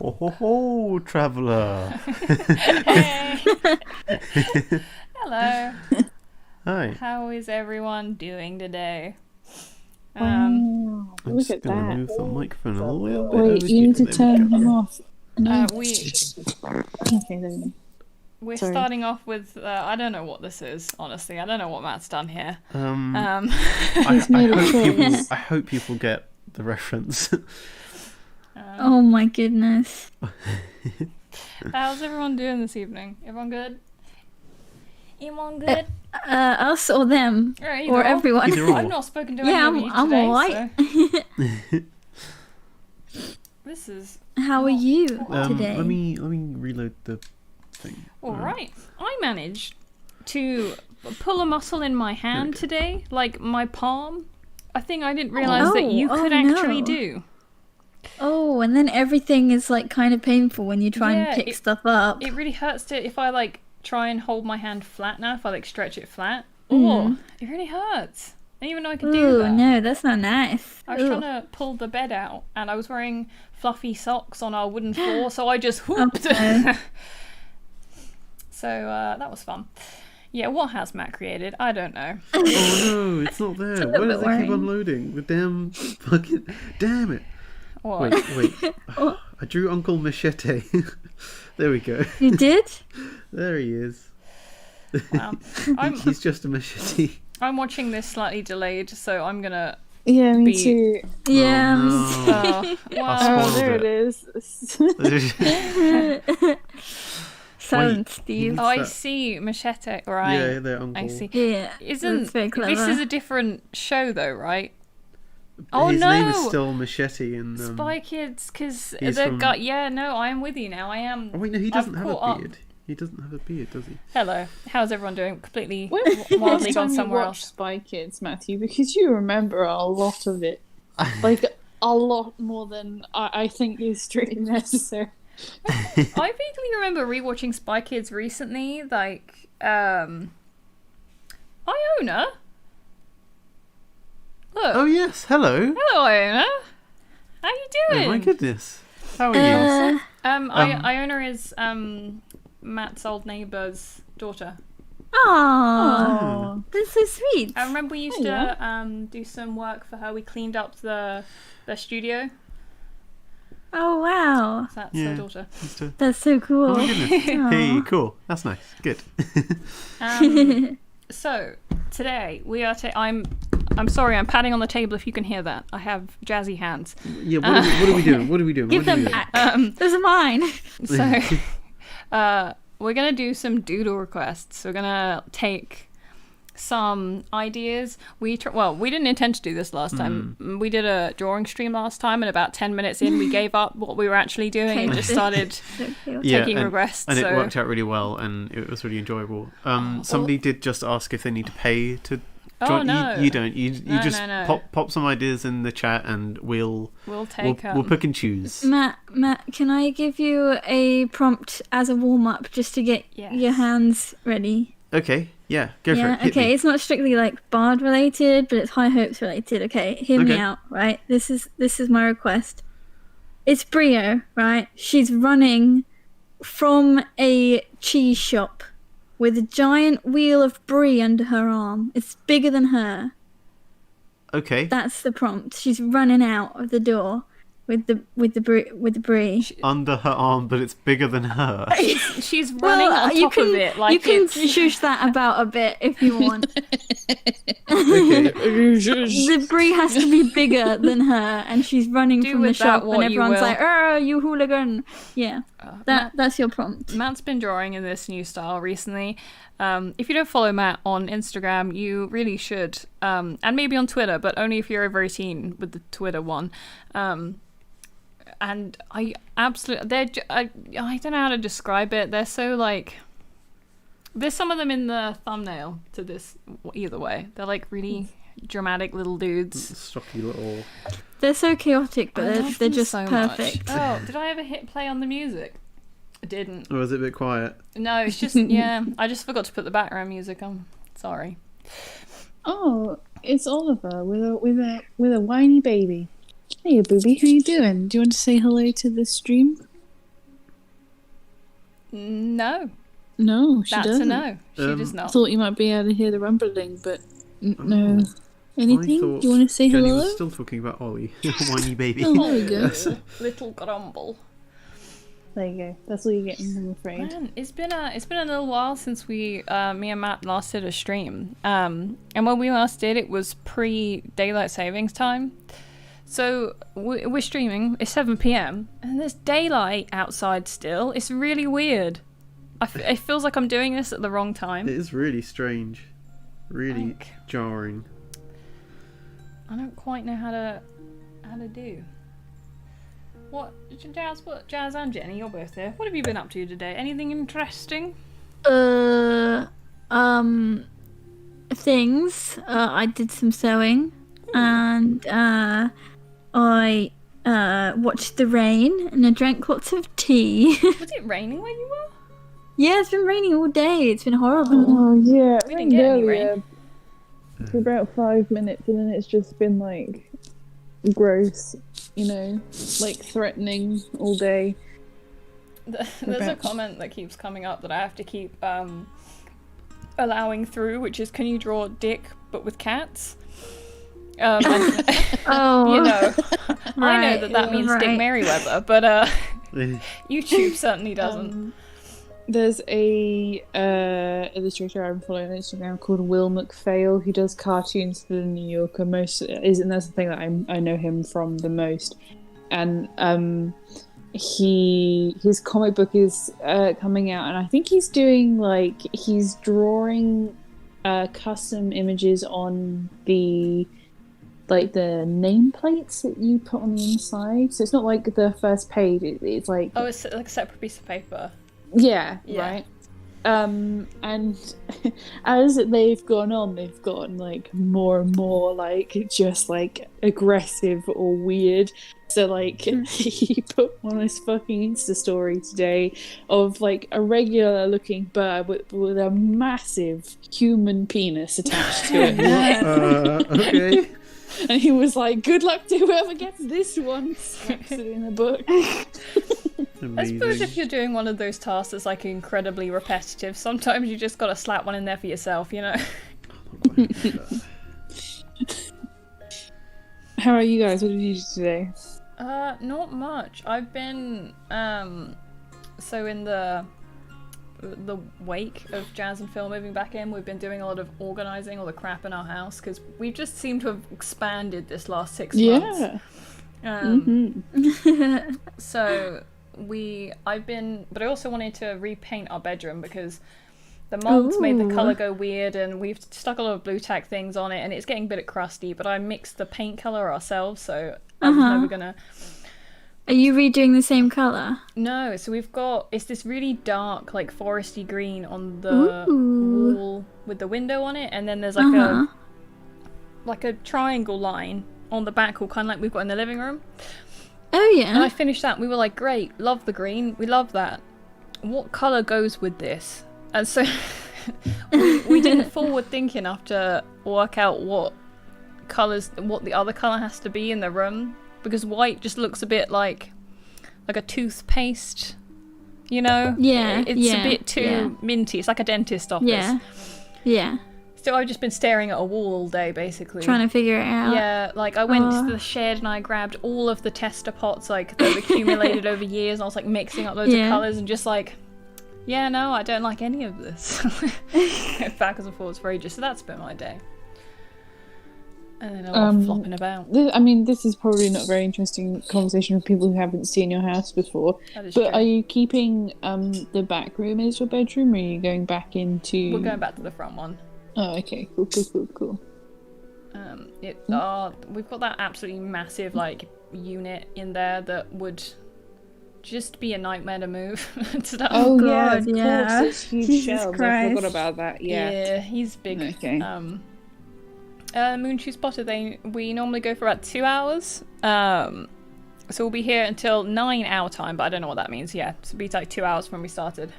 Ho ho ho, traveller. Hey. Hello. Hi. How is everyone doing today? Wow, I'm look just at gonna that. move the microphone a little bit. Wait, over you need to here. turn him off. No. We Okay, then. we're Sorry. starting off with I don't know what this is. Honestly, I don't know what Matt's done here. He's made a choice. I hope people get the reference. Oh my goodness. How's everyone doing this evening? Everyone good? Everyone good? Us or them Right, or everyone. Either or. I've not spoken to Yeah, any of you I'm today, alright. so this is How are you today? Let me reload the thing. all right. I managed to pull a muscle in my hand today, like my palm. A thing I didn't realize that you could actually no. do. Oh, and then everything is like kind of painful when you try Yeah, and pick stuff up. It really hurts to if I like try and hold my hand flat now. If I like stretch it flat, oh, it really hurts. I didn't even know I could do Ooh, that. no, that's not nice. I was Ooh. trying to pull the bed out, and I was wearing fluffy socks on our wooden floor, so I just whooped. no. So that was fun. Yeah, what has Matt created? I don't know. Oh no, it's not there. little Why bit does it keep worrying. unloading? The damn fucking damn it. What? Wait. I drew Uncle Machete. There we go. You did? There he is. Wow. He's just a machete. I'm watching this slightly delayed, so I'm gonna. Yeah, me Be- too. Yeah. Oh, Wow. Oh, spoiled there it. it is. Silent Wait. Steve. Oh, I that- see Machete. Right. Yeah, they're Uncle. I see. Yeah. Isn't that's very clever. this is a different show though, right? Oh, His no! name is still Machete and Spy Kids, because he's the from- guy. Yeah, no, I am with you now. I am. Oh wait, no, he I've doesn't have caught a up. beard. He doesn't have a beard, does he? Hello, how's everyone doing? Completely When was the wildly last gone time you somewhere watched else. Spy Kids, Matthew? Because you remember a lot of it. Like, a lot more than I think is strictly necessary. I vaguely remember rewatching Spy Kids recently, like Iona. Look, Oh yes, hello. hello Iona. How you doing? Oh my goodness. How are you? Iona is Matt's old neighbour's daughter. Oh, that's so sweet. I remember we used Oh, to do some work for her. We cleaned up their studio. Oh wow, So that's Yeah. her daughter. that's so cool. Oh my goodness. Hey, cool. That's nice. Good. So today we are. I'm sorry. I'm patting on the table. If you can hear that, I have jazzy hands. Yeah, what are we doing? What are we doing? Give What are them we doing? back. Those are mine. So we're gonna do some doodle requests. We're gonna take some ideas. We didn't intend to do this last time. We did a drawing stream last time, and about 10 minutes in, we gave up what we were actually doing and just started So cute. taking and, requests. and it so worked out really well, and it was really enjoyable. Somebody did just ask if they need to pay to Oh, join. no. You don't. You No, just no. pop some ideas in the chat, and we'll take we'll pick and choose. Matt, can I give you a prompt as a warm up just to get Yes. your hands ready? Okay. Yeah. Go for Yeah, it. Hit okay, me. it's not strictly like Bard related, but it's High Hopes related. Okay, hear me Okay. out, right? This is my request. It's Brio, right? She's running from a cheese shop with a giant wheel of brie under her arm. It's bigger than her. Okay. That's the prompt. She's running out of the door with the brie. Under her arm, but it's bigger than her. she's running on top of it like you can it's shush that about a bit if you want. Okay. The brie has to be bigger than her, and she's running Do from the with that shop, what and you everyone's will. like, "Oh, you hooligan!" Yeah, that's your prompt. Matt's been drawing in this new style recently. If you don't follow Matt on Instagram, you really should, and maybe on Twitter, but only if you're over 18 with the Twitter one. And I absolutely, I don't know how to describe it. They're so like, there's some of them in the thumbnail to this. Either way, they're like really dramatic little dudes. Stocky little. They're so chaotic, but I love they're them just so perfect. much. Oh, did I ever hit play on the music? I didn't. Or was it a bit quiet? No, it's just yeah. I just forgot to put the background music on. Sorry. Oh, it's Oliver with a whiny baby. Hey, booby, how you doing? Do you want to say hello to the stream? No. No, she That's doesn't. a no. She does I not. thought you might be able to hear the rumbling, but no. Anything? I thought You want to say Jenny hello? was still talking about Ollie, whiny baby. Oh, there we go. Little grumble. There you go. That's all you're getting, I'm afraid. Man, it's been a little while since me and Matt last did a stream. And when we last did, it was pre-daylight savings time. So we're streaming. It's 7 p.m. and there's daylight outside still. It's really weird. It feels like I'm doing this at the wrong time. It is really strange, really jarring. I don't quite know how to do. What Jazz and Jenny, you're both there. What have you been up to today? Anything interesting? Things. I did some sewing, and I watched the rain, and I drank lots of tea. Was it raining where you were? Yeah, it's been raining all day. It's been horrible. Oh, yeah. We didn't get any rain. For about 5 minutes, and then it's just been, like, gross, like, threatening all day. There's a comment that keeps coming up that I have to keep allowing through, which is, can you draw dick but with cats? And, Oh, I know that means Dick Merriweather, but YouTube certainly doesn't. There's a illustrator I'm following on Instagram called Will McPhail, who does cartoons for the New Yorker and that's the thing that I know him from the most. And his comic book is coming out, and I think he's drawing custom images on the nameplates that you put on the inside. So it's not like the first page. It's like it's like a separate piece of paper. Yeah, Yeah. right. And as they've gotten like more and more like just like aggressive or weird. So like he put on his fucking Insta story today of like a regular looking bird with a massive human penis attached to it. Okay. And he was like, "Good luck to whoever gets this one." Slaps it in the book. I suppose if you're doing one of those tasks that's like incredibly repetitive, sometimes you just gotta slap one in there for yourself, How are you guys? What did you do today? Not much. I've been so in the wake of Jazz and Phil moving back in, we've been doing a lot of organising all the crap in our house because we've just seemed to have expanded this last 6 months. So but I also wanted to repaint our bedroom because the mold's made the colour go weird, and we've stuck a lot of blue tack things on it, and it's getting a bit crusty, but I mixed the paint colour ourselves, so I was never gonna... Are you redoing the same colour? No, so it's this really dark, like foresty green on the wall with the window on it, and then there's like a triangle line on the back wall, kind of like we've got in the living room. Oh yeah. And I finished that, and we were like, great, love the green, we love that. What colour goes with this? And so we didn't forward think enough to work out what the other colour has to be in the room, because white just looks a bit like a toothpaste, Yeah. It's a bit too minty. It's like a dentist office. Yeah. So I've just been staring at a wall all day, basically. Trying to figure it out. Yeah, like I went to the shed and I grabbed all of the tester pots like that have accumulated over years, and I was like mixing up loads of colours and just like, yeah, no, I don't like any of this. Backwards and forwards for ages. So that's been my day. And then a lot of flopping about. This is probably not a very interesting conversation with people who haven't seen your house before. That is but true. are you keeping the back room as your bedroom, or are you going back into... We're going back to the front one. Oh, okay. Cool. We've got that absolutely massive like unit in there that would just be a nightmare to move. Oh God, yeah, of course. It's huge Jesus shelves. I Christ. forgot about that. Yeah. He's big. Okay. Moonshoe Spotter, we normally go for about 2 hours. So we'll be here until 9 our time, but I don't know what that means. Yeah, so it'll be like 2 hours from we started.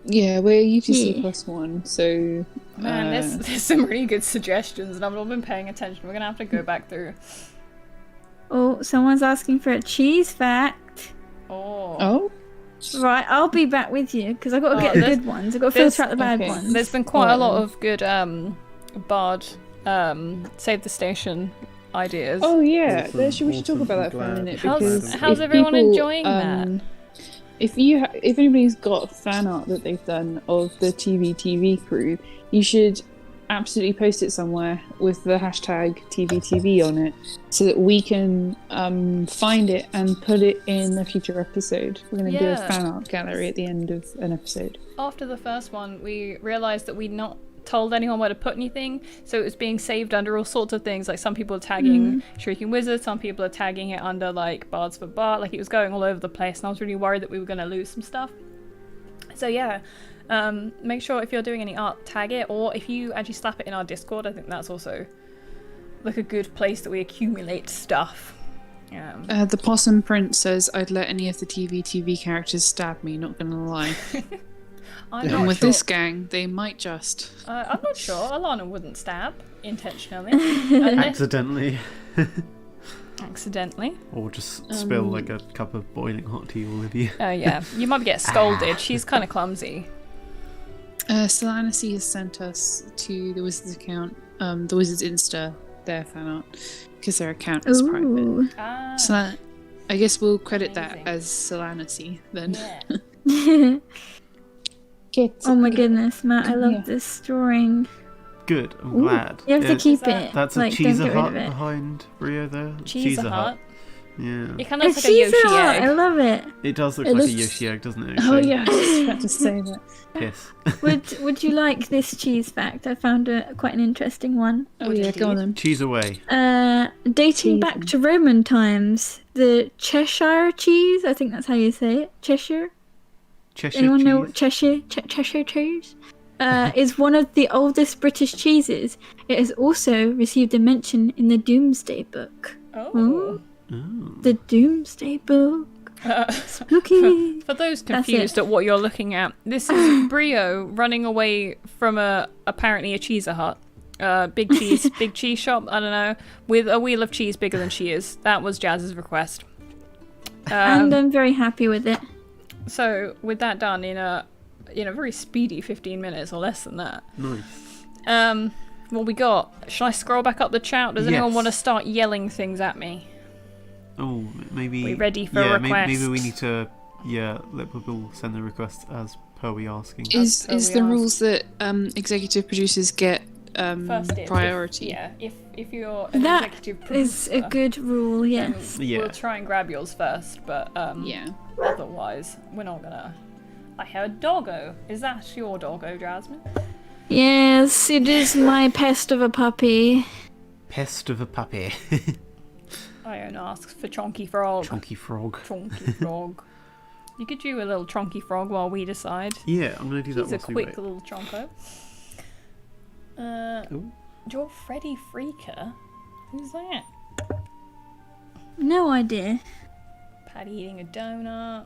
Yeah, we're UTC +1, so... Man, there's some really good suggestions, and I've not been paying attention. We're going to have to go back through. Oh, someone's asking for a cheese fact. Oh. Oh? Right, I'll be back with you because I've got to get the good ones. I've got to filter out the bad ones. There's been quite a lot of good bard save the station ideas. Oh yeah, Awesome, we should talk about that for a minute. Because How's if everyone people, enjoying that? If anybody's got fan art that they've done of the TV crew, you should absolutely post it somewhere with the hashtag TVTV on it, so that we can find it and put it in a future episode. We're going to do a fan art gallery at the end of an episode. After the first one, we realised that we'd not told anyone where to put anything, so it was being saved under all sorts of things. Like some people are tagging Shrieking Wizard, some people are tagging it under like Bards for Bard. Like it was going all over the place, and I was really worried that we were going to lose some stuff. So yeah, make sure if you're doing any art, tag it, or if you actually slap it in our Discord, I think that's also like a good place that we accumulate stuff. The Possum Prince says, "I'd let any of the TV characters stab me, not gonna lie." And with this gang, they might just. I'm not sure. Alana wouldn't stab intentionally. Accidentally. Accidentally. Or just spill like a cup of boiling hot tea all over you. Oh yeah, you might get scolded. She's kind of clumsy. Solanacy has sent us to the Wizards account, the Wizards Insta, their fan art, because their account is private. So I guess we'll credit that as Solanacy then. Yeah. Oh my goodness, Matt, I love this drawing. Good, I'm glad. You have to keep it. That's a cheeser hut behind Brio there. Cheeser hut? Yeah. It kind of looks like a Yoshi egg. I love it. It does look like a Yoshi egg, doesn't it? Oh yeah, I was about to say that. Yes. Would you like this cheese fact? I found quite an interesting one. Oh yeah, go on then. Cheese away. Dating back to Roman times, the Cheshire cheese, I think that's how you say it, Cheshire? Anyone know Cheshire cheese? Is one of the oldest British cheeses. It has also received a mention in the Doomsday Book. Oh. The Doomsday Book. Spooky. For those confused at what you're looking at, this is Brio running away from apparently a cheeser hut. Big cheese shop, I don't know, with a wheel of cheese bigger than she is. That was Jazz's request. And I'm very happy with it. So, with that done in a very speedy 15 minutes or less than that. Nice. What we got? Shall I scroll back up the chat? Does anyone want to start yelling things at me? Oh, maybe. We ready for a request? Maybe we need to. Yeah, let people send the request as per we asking. Is the rules that executive producers get first priority? If you're an executive producer, is a good rule. Yes. We'll try and grab yours first, but yeah. Otherwise, we're not gonna. I heard doggo. Is that your doggo, Jasmine? Yes, it is my pest of a puppy. Pest of a puppy. Ione asks for Chonky Frog. Chonky Frog. Chonky Frog. You could do a little Chonky Frog while we decide. Yeah, I'm going to do that. He's a quick little chonko. You're Freddy Freaker? Who's that? No idea. Paddy eating a donut.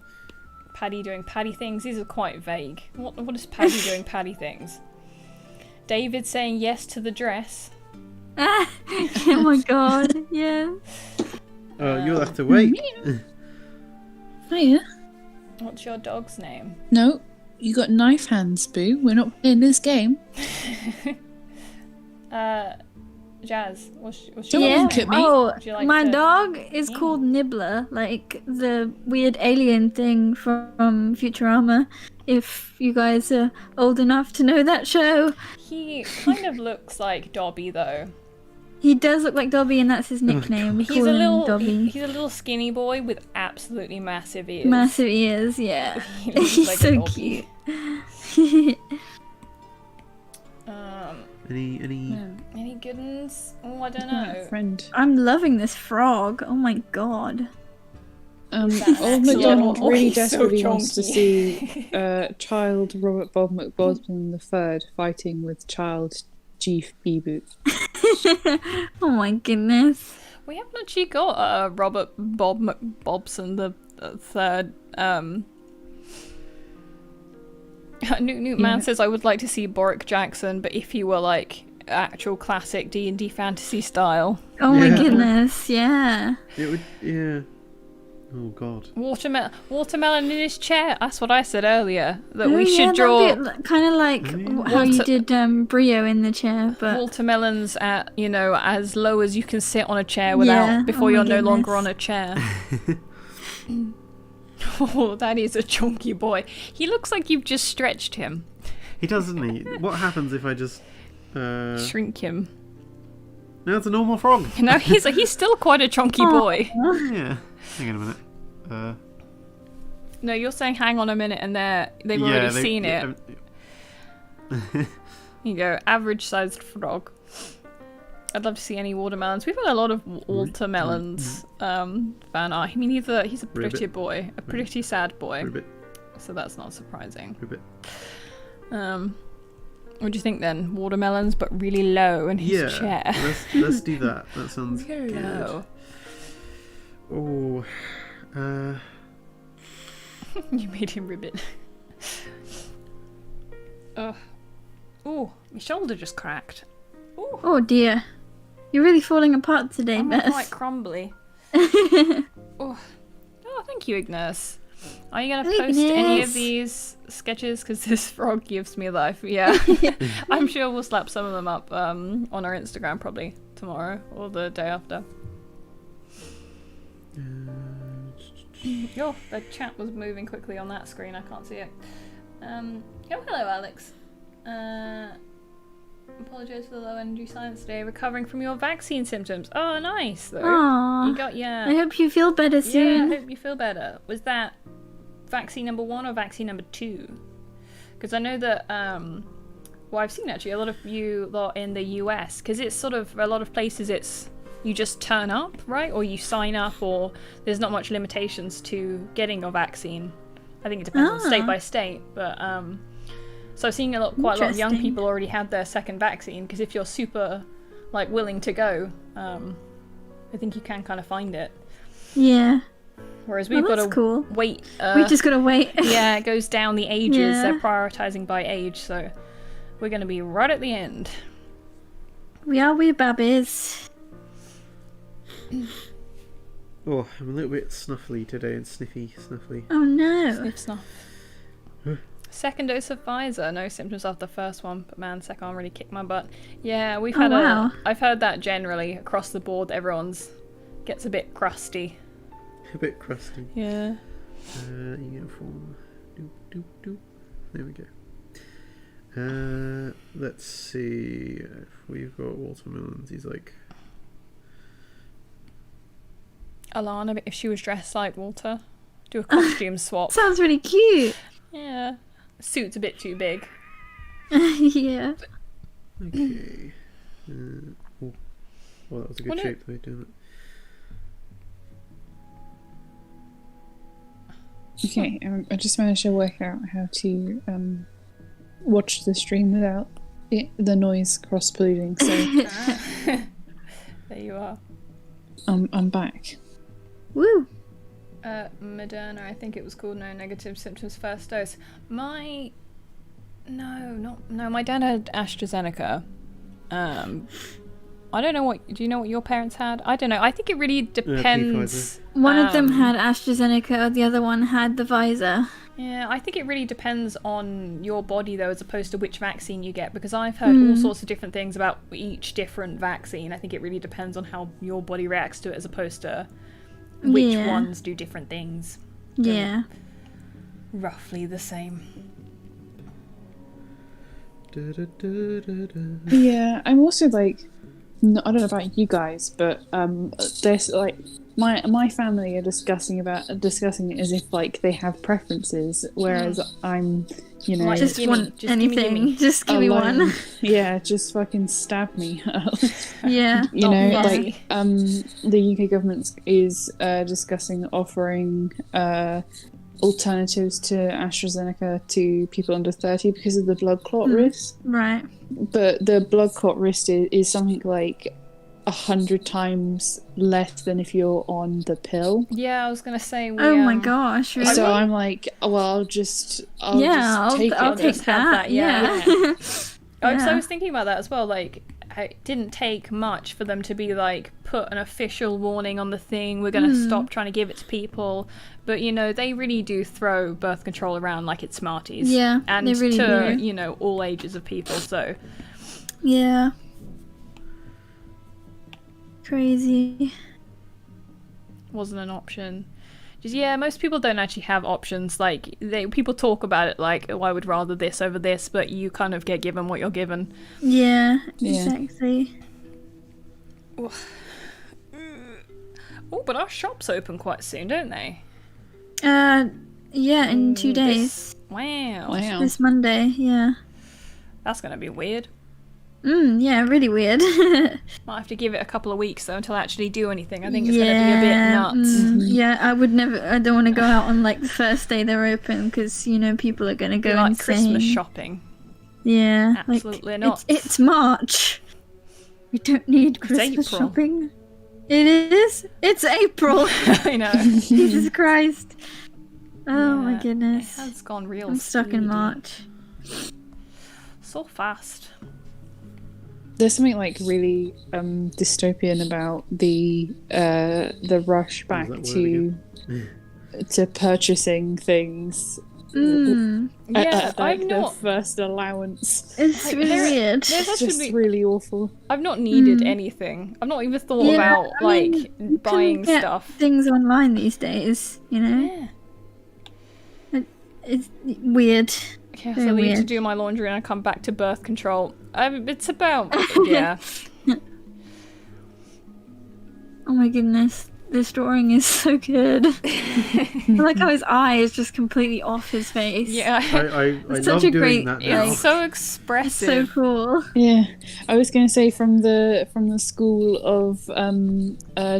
Paddy doing Paddy things. These are quite vague. What is Paddy doing Paddy things? David saying yes to the dress. Oh my god, yeah. You'll have to wait. Hiya. What's your dog's name? No, you got knife hands, Boo. We're not playing this game. Jazz, what's your Don't wink at me. Oh, like my dog is called Nibbler, like the weird alien thing from Futurama. If you guys are old enough to know that show. He kind of looks like Dobby, though. He does look like Dobby, and that's his nickname. We call him Dobby. He's a little skinny boy with absolutely massive ears. Massive ears, yeah. He's like so cute. Any good ones? Oh, I don't know. Friend. I'm loving this frog. Oh my god. Old MacDonald really he's so desperately wants to chonky. see child Robert Bob McBosman III fighting with child Chief Beeboot. Oh my goodness. We haven't actually got Robert Bob McBobson the third. Newt Man says I would like to see Boric Jackson, but if he were like actual classic D&D fantasy style. Oh my goodness, yeah. It would, yeah. Oh God. Watermelon in his chair. That's what I said earlier. That we should draw kind of like how you did Brio in the chair, but watermelons at as low as you can sit on a chair without before you're no longer on a chair. Oh, that is a chunky boy. He looks like you've just stretched him. He does, doesn't he? What happens if I just shrink him? No, it's a normal frog. No, he's still quite a chunky boy. Yeah. Hang on a minute. No, you're saying hang on a minute, and they've already seen it. Here you go, average sized frog. I'd love to see any watermelons. We've had a lot of watermelons fan art. I mean, he's a pretty boy, a pretty sad boy. Ribbit. So that's not surprising. Ribbit. What do you think then? Watermelons, but really low in his chair. Let's do that. That sounds really good. Low. Oh, You made him ribbit. Oh, my shoulder just cracked. Ooh. Oh dear, you're really falling apart today, I'm Beth. quite crumbly. Oh, thank you, Ignis. Are you going to post any of these sketches? Because this frog gives me life. Yeah. I'm sure we'll slap some of them up on our Instagram probably tomorrow or the day after. The chat was moving quickly on that screen. I can't see it. Hello, Alex. Apologise for the low energy silence today. Recovering from your vaccine symptoms. Oh, nice though. Aww. You got I hope you feel better soon. Yeah, I hope you feel better. Was that vaccine number 1 or vaccine number 2? Because I know that I've seen actually a lot of you lot in the US. Because it's sort of a lot of places it's you just turn up, right? Or you sign up, or there's not much limitations to getting your vaccine. I think it depends on state by state, but so I've seen quite a lot of young people already had their second vaccine, because if you're super willing to go, I think you can kind of find it. Yeah. Whereas we've got to wait. We just got to wait. Yeah, it goes down the ages. They're prioritising by age, so we're going to be right at the end. We are wee babbies. Oh, I'm a little bit snuffly today and snuffly. Oh no. Sniff snuff. Second dose of Pfizer, no symptoms after the first one, but man, second one really kicked my butt. Yeah, we've had I've heard that generally across the board, everyone's gets a bit crusty. A bit crusty. Yeah. Uniform. Doop. There we go. Let's see if we've got watermelons. He's like Alana, if she was dressed like Walter, do a costume swap. Sounds really cute. Yeah. Suit's a bit too big. Yeah. Okay. Well, that was a good shape though, doing it. Okay, I just managed to work out how to watch the stream without the noise cross-polluting. So there you are. I'm back. Woo. Moderna, I think it was called. No negative symptoms first dose. My dad had AstraZeneca. I don't know do you know what your parents had? I don't know. I think it really depends. One of them had AstraZeneca, the other one had the Pfizer. Yeah, I think it really depends on your body though, as opposed to which vaccine you get, because I've heard all sorts of different things about each different vaccine. I think it really depends on how your body reacts to it, as opposed to which ones do different things. Yeah. Roughly the same. Yeah, I'm also I don't know about you guys, but there's my family are discussing it as if they have preferences, whereas I'm just want anything. Just give me one. Yeah, just fucking stab me. Yeah. The UK government is discussing offering alternatives to AstraZeneca to people under 30 because of the blood clot risk. Right. But the blood clot risk is something like 100 times less than if you're on the pill. Yeah, I was gonna say. Oh my gosh! Really? So I'm like, well, I'll just take that. Yeah. So I was thinking about that as well. it didn't take much for them to be like, put an official warning on the thing, we're going to stop trying to give it to people. But, you know, they really do throw birth control around like it's Smarties. Yeah, and they really to, do. you know, all ages of people, so. Yeah. Crazy. Wasn't an option. Just, yeah, most people don't actually have options. Like, people talk about it like, oh, I would rather this over this, but you kind of get given what you're given. Yeah, Yeah. exactly. Oh, but our shop's open quite soon, don't they? Yeah, in 2 days. Wow. This Monday, yeah. That's going to be weird. Yeah, really weird. Might have to give it a couple of weeks, though, until I actually do anything. I think it's going to be a bit nuts. Yeah, I don't want to go out on, like, the first day they're open, because, you know, people are going to go Like insane. Christmas shopping. Yeah. Absolutely like, not. It's March. We don't need Christmas April. shopping. It is? It's April. I know. Jesus Christ. Oh my Yeah, goodness. It has gone real I'm stuck in speedy. March. So fast. There's something like really dystopian about the rush back that word to purchasing things Yeah, at like I've the not. first allowance. It's Like, really There's weird. It's just actually, really awful. I've not needed anything. I've not even thought Yeah, about I like mean, you buying can get stuff. things online these days, you know? Yeah. It's weird. Okay, Very so I need to weird. do my laundry and I come back to birth control. It's about yeah. Oh my goodness. This drawing is so good. I like how his eye is just completely off his face. Yeah, I It's love such a doing great- that now. it's so It's so expressive. cool. Yeah, I was going to say from the school of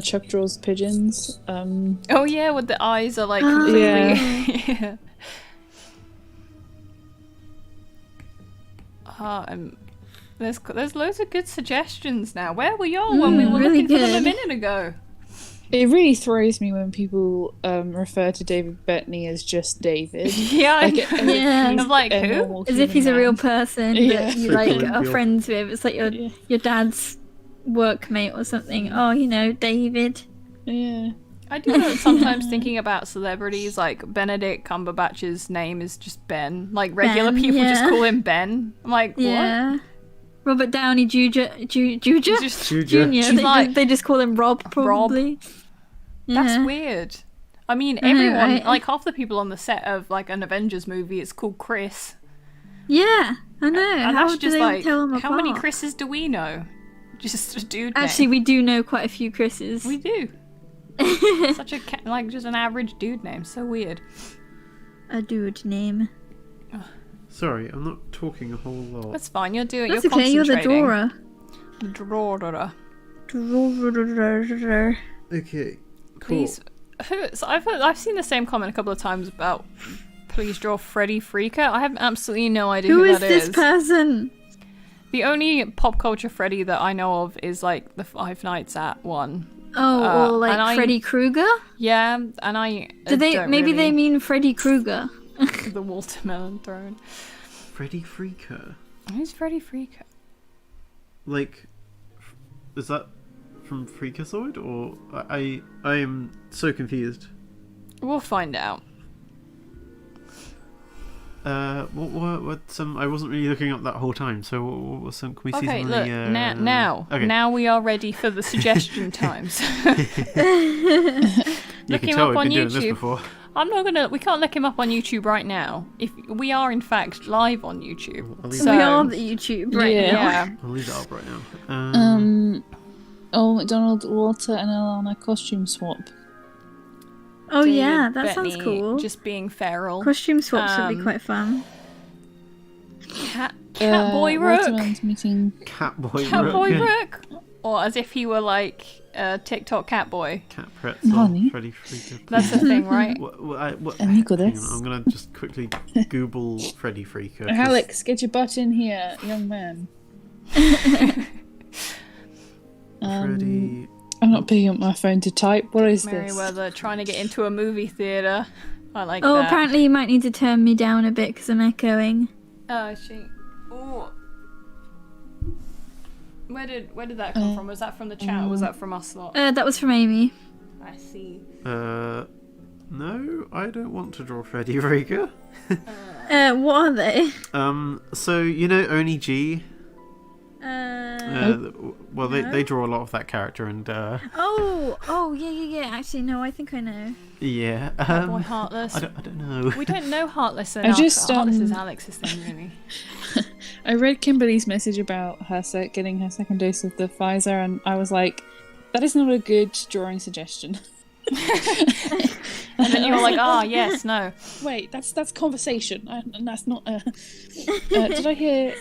Chuck draws pigeons. Oh yeah, with the eyes are like Oh. completely. Yeah. There's loads of good suggestions now. Where were y'all when we were really looking for them a good. minute ago? It really throws me when people refer to David Bettany as just David. Yeah, I Like, know. Yeah. I'm like, a who? normal As if he's a human real man. person Yeah. that you like Frequently are feel- friends with. It's like your dad's workmate or something. Oh, you know, David. Yeah. I do know sometimes thinking about celebrities, like Benedict Cumberbatch's name is just Ben. Like regular Ben, people just yeah. call him Ben. I'm like, what? Yeah. Robert Downey Jr. He's just, Junior. Jr. They, like- they just call him Rob, probably. that's Yeah. weird. I mean, I know, everyone, right? like half the people on the set of like an Avengers movie, it's called Chris. Yeah, I know. And How that's do just they like, tell them how many apart? Chris's do we know? Just a dude Actually, name. we do know quite a few Chris's. We do. Such a, like, just an average dude name. So weird. A dude name. Sorry, I'm not talking a whole lot. That's fine, you're doing, That's you're okay, you're the concentrating. drawer. Drawer. Okay, cool. Please. So I've seen the same comment a couple of times about please draw Freddy Freaker. I have absolutely no idea Who who is that this is. person? The only pop culture Freddy that I know of is like the Five Nights at one. Oh, or and I- like Freddy Krueger? Yeah, and I Do they? don't Maybe really- they mean Freddy Krueger. the watermelon throne. Freddy Freaker. Who's Freddy Freaker? Like, is that from Freakazoid or I am so confused. We'll find out. What some? I wasn't really looking up that whole time. So what was some? Can we see Okay, some look, of the, now Okay. now we are ready for the suggestion times. You Look can him tell up we've on been doing this YouTube. before. We can't look him up on YouTube right now. If we are in fact live on YouTube. I'll leave, So- we are the YouTube right Yeah. now. Yeah. I'll leave that up right now. Oh, McDonald, Walter, and Alana costume swap. Oh David yeah, that sounds Bettany cool. Just being feral. Costume swaps would be Um, quite fun. Catboy Rook. Watermelon's meeting. Catboy Catboy Rook. Rook. Or as if he were like TikTok Catboy. Cat Pretzel. Honey. Freddy Freaker. That's the thing, right? What, And you got hang this. on, I'm gonna just quickly Google Freddy Freaker. 'cause Alex, get your butt in here, young man. Freddy. I'm not picking up my phone to type. What is this? Merryweather trying to get into a movie theatre. I like Oh, that. apparently you might need to turn me down a bit because I'm echoing. Oh, she. Ooh. Where did that come from? Was that from the chat or was that from us lot? That was from Amy. I see. No, I don't want to draw Freddy Rager. What are they? So you know Oni G. Well, no. they draw a lot of that character, and Oh, yeah. Actually, no, I think I know. yeah. Catboy Heartless. I don't know. We don't know Heartless I enough. just, Heartless is Alex's thing, really. I read Kimberly's message about her getting her second dose of the Pfizer, and I was like, that is not a good drawing suggestion. And then you were like, yes, no. Wait, that's conversation, and that's not. Did I hear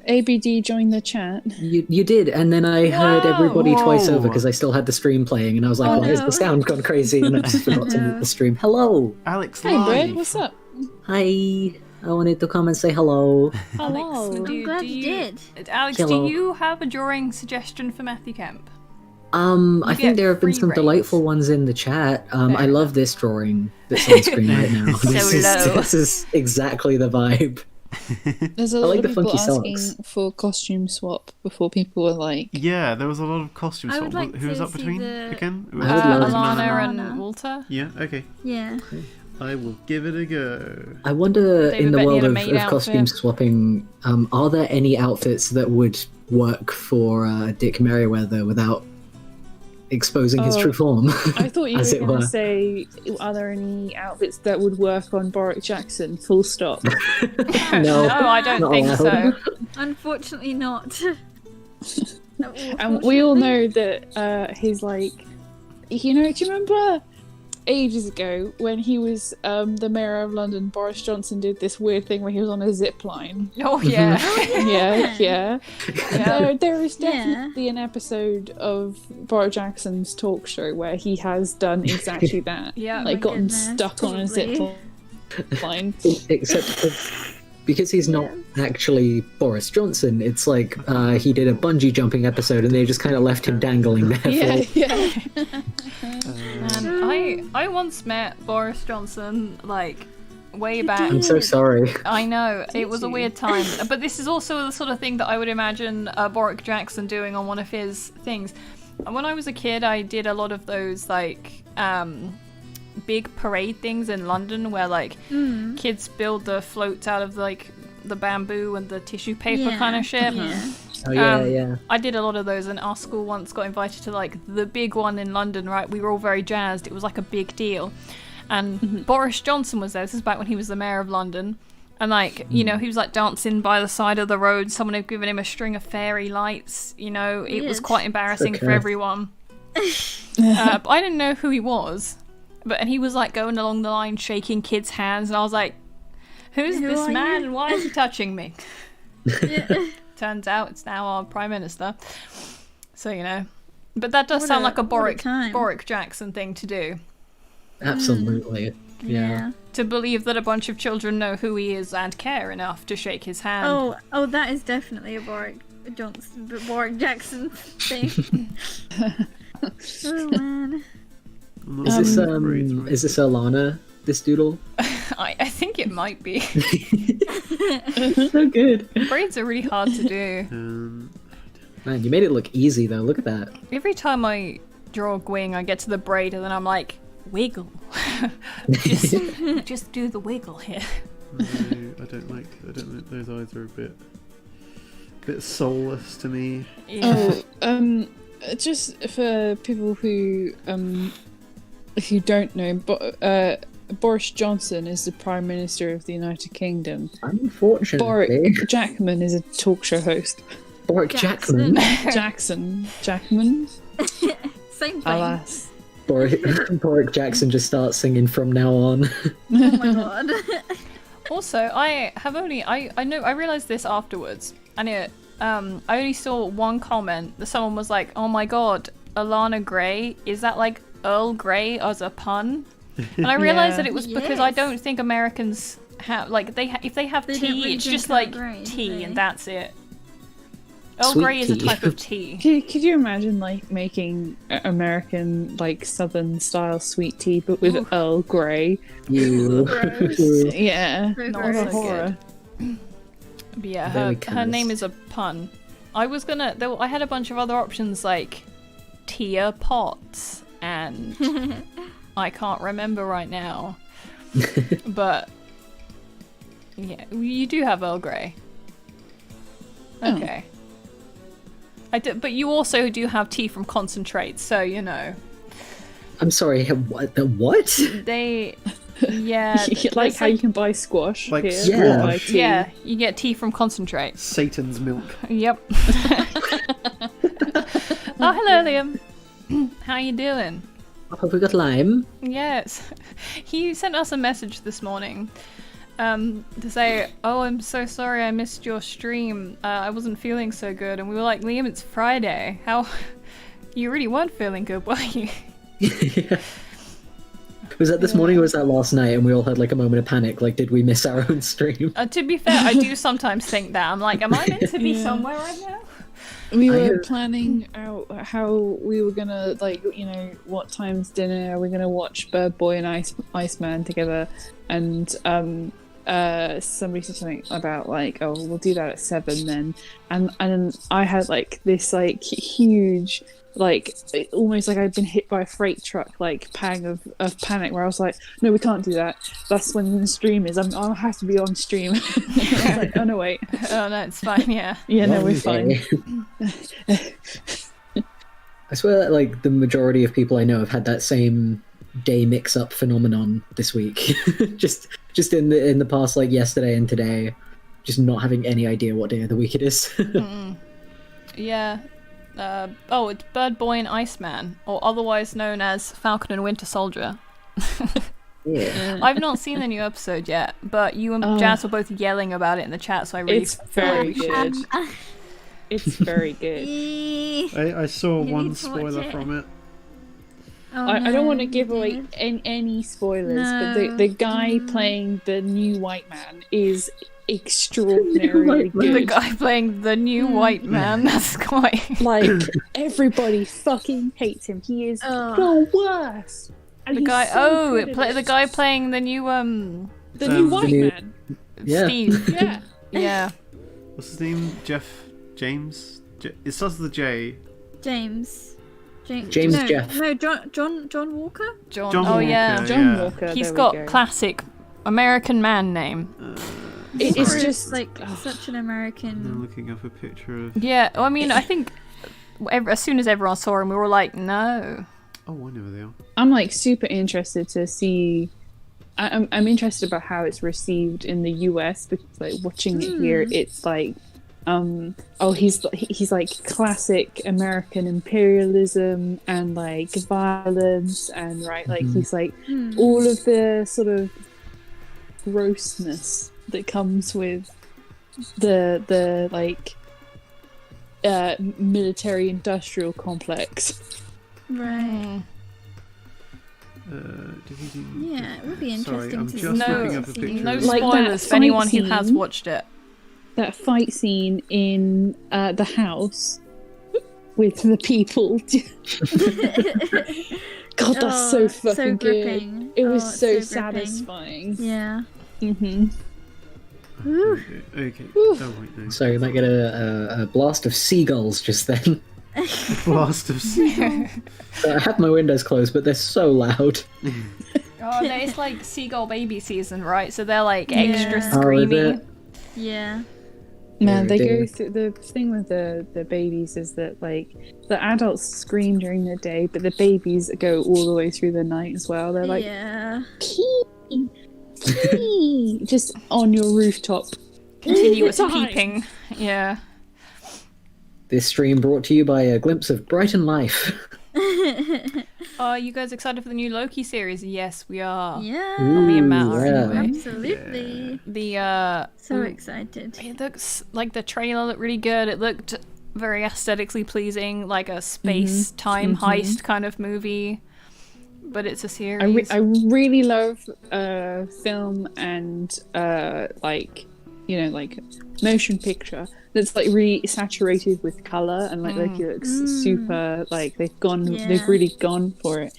ABD join the chat? You did, and then I heard everybody twice Whoa. over because I still had the stream playing, and I was like, why has the sound gone crazy? And I just forgot to mute the stream. Hello! Alex Hey, live. Brett, what's up? Hi! I wanted to come and say hello. Alex, I'm glad you did. Alex, Hello. do you have a drawing suggestion for Matthew Kemp? I get think there have been free some reins. delightful ones in the chat. I Fair love this drawing that's on screen right now. So low. This is exactly the vibe. There's a I lot like of the people funky asking socks. for costume swap before people were like, Yeah, there was a lot of costume I swap. would like Who was to up see between the- again? It was I would love Alana Alana. and Walter. Yeah. Okay. Yeah. I will give it a go. I wonder, David in the Bettany world had a of maid costume outfit. swapping, are there any outfits that would work for Dick Merriweather without exposing his Oh. true form? I thought you As were it going were. to say, are there any outfits that would work on Boris Jackson? Full stop. No, I don't not think allowed. so. Unfortunately not. And we all know that he's like, do you remember ages ago when he was the mayor of London, Boris Johnson did this weird thing where he was on a zip line. Oh, yeah. Yeah. Yeah. There is definitely an episode of Boris Jackson's talk show where he has done exactly that. Yeah. Like my gotten goodness, stuck on a zip line. Except for, because he's not actually Boris Johnson, it's like he did a bungee jumping episode and they just kind of left him dangling there. Yeah. Man, I once met Boris Johnson, like, way back. I'm so sorry. I know, it was a you? weird time. But this is also the sort of thing that I would imagine Boris Jackson doing on one of his things. When I was a kid, I did a lot of those, like, big parade things in London where, like, kids build the floats out of, like, the bamboo and the tissue paper kind of shit. Yeah. Oh yeah. I did a lot of those, and our school once got invited to, like, the big one in London, right? We were all very jazzed. It was, like, a big deal. And Boris Johnson was there. This is back when he was the mayor of London. And, like, he was, like, dancing by the side of the road. Someone had given him a string of fairy lights. It was Weird. quite embarrassing for Okay. everyone. But I didn't know who he was. And he was, like, going along the line, shaking kids' hands. And I was like, who's Who this are man you? and why is he touching me? Turns out it's now our Prime Minister. So, But that does What sound a- like a what a time. Boris Jackson thing to do. Absolutely. Yeah. To believe that a bunch of children know who he is and care enough to shake his hand. Oh, that is definitely a Boris Jackson thing. Oh man. Is this Alana? This doodle? I think it might be. So good. Braids are really hard to do. Man, you made it look easy though. Look at that. Every time I draw a Gwing, I get to the braid and then I'm like, wiggle. just do the wiggle here. No, I don't like those eyes are a bit soulless to me. Yeah. Just for people who don't know, Boris Johnson is the Prime Minister of the United Kingdom. Unfortunately, Boris Jackman is a talk show host. Boris Jackman. Jackman. Same thing. Alas. Boris Jackson just starts singing from now on. Oh my god. Also, I realized this afterwards, and I only saw one comment that someone was like, "Oh my god, Alana Grey, is that like Earl Grey as a pun?" And I realized Yeah. that it was because I Yes. don't think Americans have if they have They don't tea, really it's drink just Earl like Grey, do tea they? and that's it. Earl Sweet Grey is a tea. type of tea. Could you imagine like making American like Southern style sweet tea but with Ooh. Earl Grey? You. Gross. Yeah. So What gross. a horror. But yeah, Very her name cursed. is a pun. I was gonna. I had a bunch of other options like Tia Potts and I can't remember right now. But yeah, you do have Earl Grey. Okay. But you also do have tea from concentrate, so you know. I'm sorry, what? The what? They, yeah. Like how you can buy squash Like here. squash. Buy tea. Yeah, you get tea from concentrate. Satan's milk. Yep. Oh, hello, Liam. How you doing? Have we got lime? Yes. He sent us a message this morning to say, oh, I'm so sorry I missed your stream. I wasn't feeling so good. And we were like, Liam, it's Friday. How... You really weren't feeling good, were you? Yeah. Was that this morning or was that last night and we all had like a moment of panic? Like, did we miss our own stream? To be fair, I do sometimes think that. I'm like, am I meant to be somewhere right now? We were planning out how we were gonna, like, you know, what time's dinner are we gonna watch Bird Boy and Iceman together, and somebody said something about like, oh, we'll do that at 7 then, and I had like this like huge, like almost like I'd been hit by a freight truck, like pang of panic, where I was like, no, we can't do that. That's when the stream is. I'll have to be on stream. I was like, oh no, wait. Oh no, it's fine. Yeah. Yeah, no, we're fine. I swear that like the majority of people I know have had that same day mix-up phenomenon this week. just in the past, like yesterday and today, just not having any idea what day of the week it is. Yeah. It's Bird Boy and Iceman, or otherwise known as Falcon and Winter Soldier. Yeah. I've not seen the new episode yet, but you and Jazz were both yelling about it in the chat, so I really It's very good. It's very good. I saw You one need to watch spoiler it. from it. Oh, I don't want to no, give you away did. any spoilers, but No. the guy playing the new white man is extraordinarily White man. The good. guy playing the new white man, that's quite... Like, everybody fucking hates him. He is Oh. the worst. And The he's guy, so good at the it. guy playing the new, The new white new- man. Yeah. Steve. Yeah. Yeah. What's his name? James? It starts with a J. James. James no, Jeff. No, John Walker? John Oh, Walker, yeah. John Walker. He's there we got go. classic American man name. It's Sorry. just like such an I'm American. looking up a picture of... Yeah, well, I mean, I think as soon as everyone saw him, we were like, no. Oh, I know where they are. I'm like super interested to see. I'm interested about how it's received in the US, because like watching it here, it's like, he's like classic American imperialism and like violence and like he's like all of the sort of grossness that comes with the like military industrial complex. Right. Yeah, it would be Sorry, interesting I'm to just see. looking up a picture. No of- Like that spoilers for fight anyone who has scene. watched it. That fight scene in the house with the people. God, that's so fucking good. gripping. It was Oh, it's so gripping. satisfying. Yeah. Mm-hmm. Okay. Oh, wait, no. So you might get a blast of seagulls just then. Blast of seagulls. I have my windows closed, but they're so loud. Oh, it's like seagull baby season, right? So they're like extra Yeah. Oh, is screamy. it? Yeah. Man, they dear. go through the thing with the babies is that like the adults scream during the day, but the babies go all the way through the night as well. They're like, Yeah. pee, pee, just on your rooftop. Continuous all the time. peeping. Yeah. This stream brought to you by a glimpse of Brighton life. Are you guys excited for the new Loki series? Yes, we are. Yeah. Me and Matt are yeah. anyway. Absolutely. The So excited. it looks like the trailer looked really good. It looked very aesthetically pleasing, like a space time heist kind of movie. But it's a series. I really love film and like, you know, like motion picture that's like really saturated with color and like it looks super, like they've really gone for it.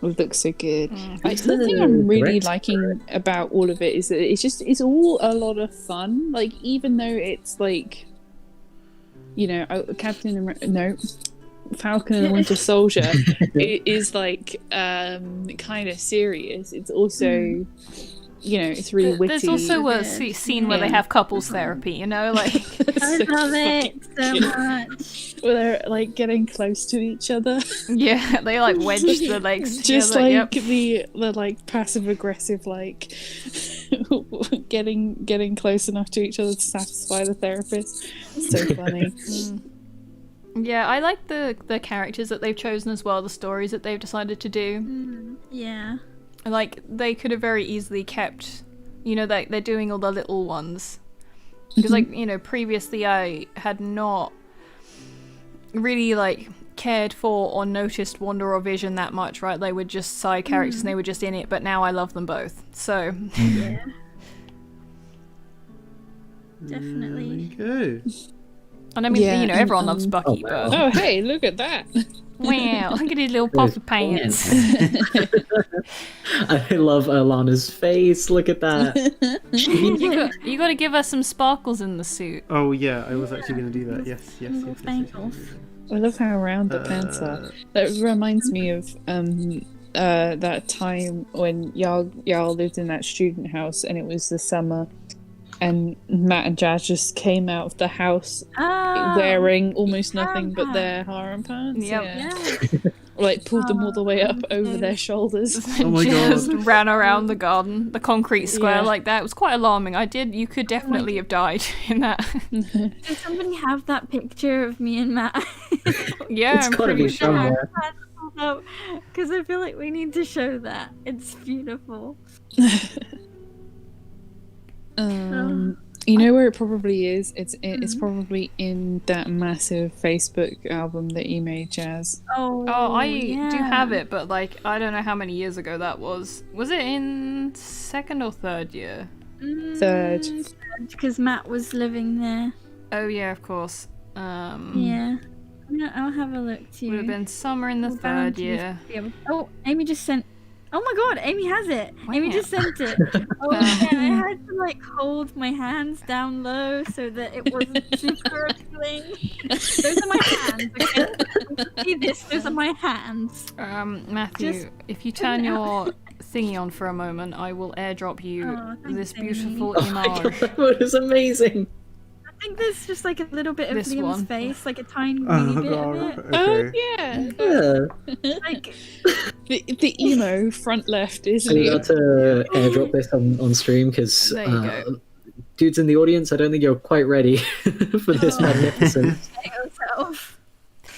It looks so good. The thing I'm really liking about all of it is that it's all a lot of fun. Like, even though it's like Falcon and the Winter Soldier is like kind of serious. It's also, it's really witty. There's also a scene where they have couples therapy, like I love it so much. where they're like getting close to each other. yeah, they like wedge the legs Just together. like the like passive aggressive like getting close enough to each other to satisfy the therapist. So funny. Yeah, I like the characters that they've chosen as well, the stories that they've decided to do. Yeah. Like, they could have very easily kept, they're doing all the little ones. Because, previously I had not really, cared for or noticed Wanda or Vision that much, right? They were just side characters and they were just in it, but now I love them both. So... Yeah. Definitely. There you go. And I mean, Yeah, everyone loves Bucky, wow. but... Oh, hey, look at that. Wow, look at his little poppy pants. I love Alana's face. Look at that. You got to give us some sparkles in the suit. Oh yeah, I was actually going to do that. Yes. Little bangles. I love how round the pants are. That reminds me of that time when Jarl lived in that student house and it was the summer and Matt and Jazz just came out of the house wearing almost nothing but their harem pants. Yep. Yeah. Like pulled them all the way up over their shoulders. Oh my Just god. ran around the garden, the concrete square Yeah. like that. It was quite alarming. You could definitely have died in that. Does somebody have that picture of me and Matt? Yeah, It's I'm gotta pretty be sure. somewhere. Because I feel like we need to show that. It's beautiful. You know where it probably is? It's probably in that massive Facebook album that you made, Jazz. Oh, I yeah. do have it, but I don't know how many years ago that was. Was it in second or third year? Third. Because Matt was living there. Oh yeah, of course. Yeah. I'll have a look too. Would have been summer in the We're bound third to year. be able- Oh, Amy just sent. Oh my god, Amy has it. Amy Wow. just sent it. Oh yeah, I had to hold my hands down low so that it wasn't super appealing. Those are my hands. Okay? See this? Those are my hands. Matthew, Just if you turn your thingy on for a moment, I will airdrop you Oh, thanks, this Amy. beautiful Oh my god, image. that photo is amazing. I think there's just a little bit of This Liam's one. face, a tiny Oh bit of god. it. Oh Okay. yeah. Yeah. Like, The emo front left is So you Liam. got to airdrop this on stream because There you go. dudes in the audience, I don't think you're quite ready for this magnificence. check yourself.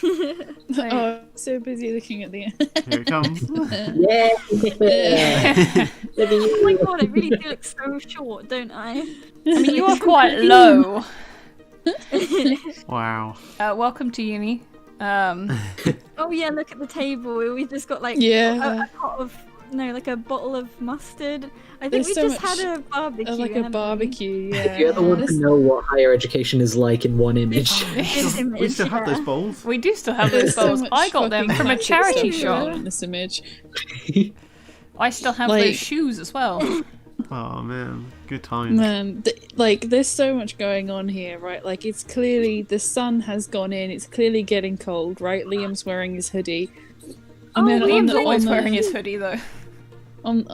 Oh, so busy looking at the Here it comes. Yeah. Look at Oh my you. god, I really do look so short, don't I? I mean, you are quite low. Wow. Welcome to uni. Oh yeah, look at the table. We just got Yeah. a pot of a bottle of mustard. I think There's we so just much- had a barbecue. like a haven't we? barbecue, yeah. If you ever want to know what higher education is like in one image, This We image, still have yeah. those bowls. We do still have those There's so bowls. much I got them fucking from a magic charity stuff shop. going on in this image. I still have Like- those shoes as well. Oh man, good times. Man, there's so much going on here, right? Like, it's clearly the sun has gone in. It's clearly getting cold, right? Liam's wearing his hoodie. And then Liam's on always the, wearing his hoodie though. on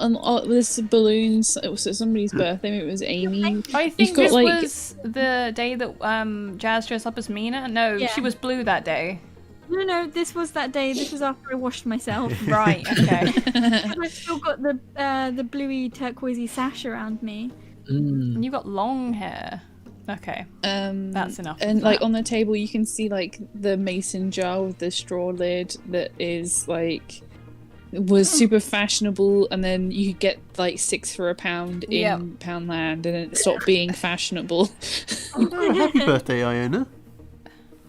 this balloons. It was somebody's birthday. Maybe it was Amy. I think got, this like- was the day that Jazz dressed up as Mina. No, Yeah. she was blue that day. No, this was that day. This was after I washed myself. Right. Okay. And I've still got the bluey turquoisey sash around me. And you got long hair. Okay. That's enough. And of like that. on the table, you can see like the mason jar with the straw lid that is like was super fashionable, and then you could get like 6 for £1 in Yep. Poundland, and it stopped being fashionable. Oh, happy birthday, Iona.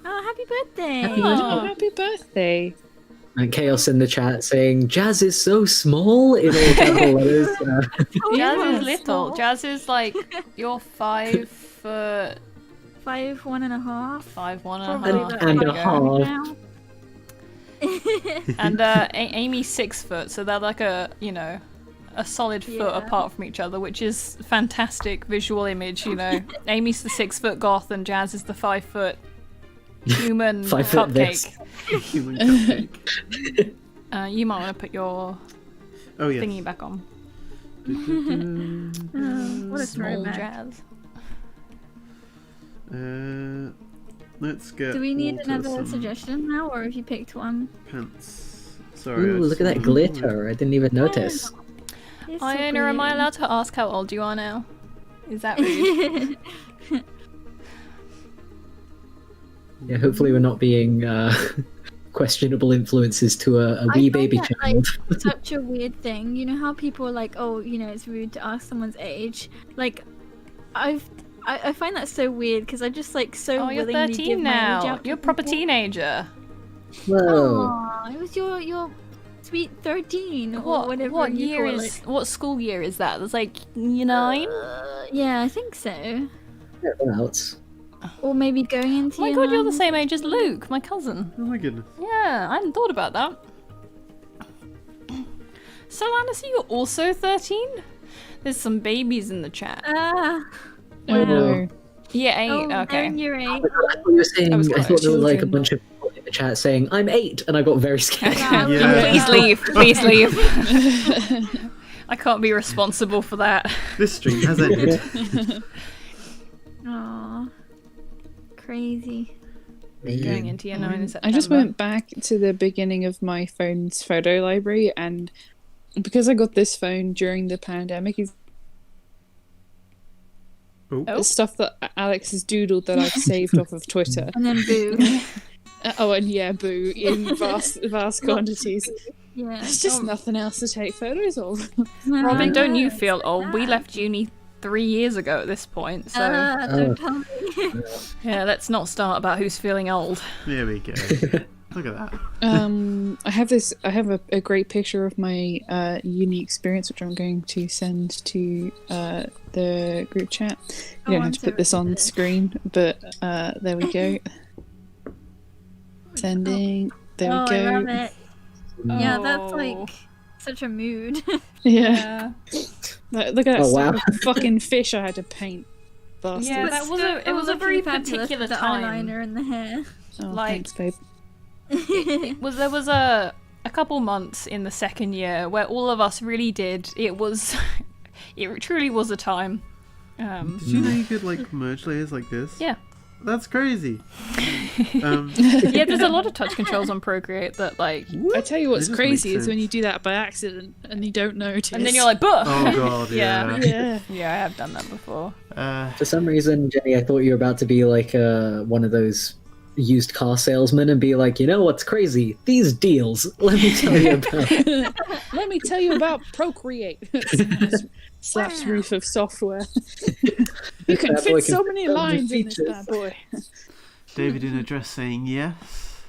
Oh, happy birthday! Oh, happy birthday! and chaos in the chat saying Jazz is so small in all capital letters. Oh, Jazz yeah, is little. small. Jazz is like you're 5 foot 5'1.5". 5'1.5". Probably And There a you half. go. now. And Amy's 6 foot, so they're like a solid foot Yeah. apart from each other, which is fantastic visual image. Amy's the 6 foot goth, and Jazz is the 5 foot human 5 foot this. cupcake. Human cupcake. You might want to put your Oh yes. thingy back on. What a Small throwback. jazz. Let's get. Do we need Walter another some suggestion now, or have you picked one? Pants. Sorry. Ooh, look at that glitter. I didn't even notice. It's so Iona, am I pretty. allowed to ask how old you are now? Is that rude? Yeah, hopefully we're not being questionable influences to a I wee find baby that, child. Such a weird thing. You know how people are like, oh, you know, it's rude to ask someone's age. Like, I find that so weird because I just like so Oh, you're willingly give 13 my age now. out to You're a proper people. teenager. Whoa. Aw, it was your sweet 13 or whatever. What you year call is? it. What school year is that? That's like year 9. Yeah, I think so. Thereabouts. Or maybe going into Oh my year god, you're the 9. same age as Luke, my cousin. Oh my goodness. Yeah, I hadn't thought about that. So, Landis, you're also 13? There's some babies in the chat. Ah. Oh no. Yeah, 8. Oh, Okay. then you're 8. I thought you were saying. I was I thought there were like a children. bunch of people in the chat saying I'm 8, and I got very scared. Wow. Yeah. Please leave. Please leave. I can't be responsible for that. This stream has ended. Aw. Crazy. Going into year 9 in I September. just went back to the beginning of my phone's photo library, and because I got this phone during the pandemic, it's Oh. stuff that Alex has doodled that I've saved off of Twitter. And then boo. Oh, and yeah, boo, in vast quantities. Yeah. There's just nothing else to take photos of. Robin, don't you feel old? We left uni 3 years ago at this point, so Don't tell me. yeah, let's not start about who's feeling old. There we go. Look at that. I have a great picture of my uni experience, which I'm going to send to the group chat. You don't I'm have to so put this on excited. screen, but there we go. Sending. There Oh, we go. I love it. Yeah, that's Oh. like such a mood. Yeah. Yeah, Look at that Oh, wow. fucking fish I had to paint. Bastard. Yeah, that was a- it was a looking very fabulous particular with the time. eyeliner and the hair. Oh, like- thanks, babe. there was a couple months in the second year where all of us really did. It truly was a time. Did you know you could like merge layers like this? Yeah. That's crazy. Yeah, there's a lot of touch controls on Procreate that like, I tell you what's It does crazy make is when sense. you do that by accident and you don't notice. and then you're like, "Buh!" Oh god, Yeah. yeah. yeah. Yeah, I have done that before. For some reason, Jenny, I thought you were about to be like one of those used car salesmen and be like, you know what's crazy? These deals. Let me tell you about. Let me tell you about Procreate. Slaps Wow. roof of software. You can That boy fit can so fit many so many lines in this features. bad boy. David in a dress saying yes.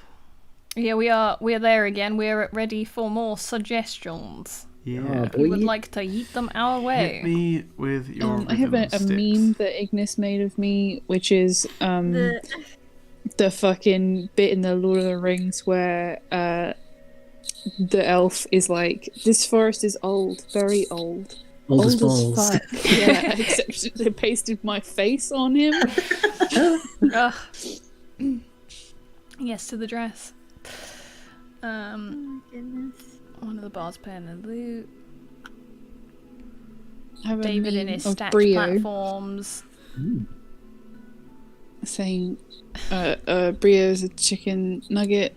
Yeah, we're there again. We're ready for more suggestions. Yeah. Oh, We would boy. like to eat them our Hit way. me with your I have a rhythm sticks. meme that Ignis made of me, which is The the fucking bit in the Lord of the Rings where the elf is like, this forest is old, very old. Old as Old balls. fuck. Yeah, except they pasted my face on him. Ugh. Yes to the dress. goodness. One of the bars playing the loot. I have a David in meme his of stacked Brio platforms. saying Brio's a chicken nugget.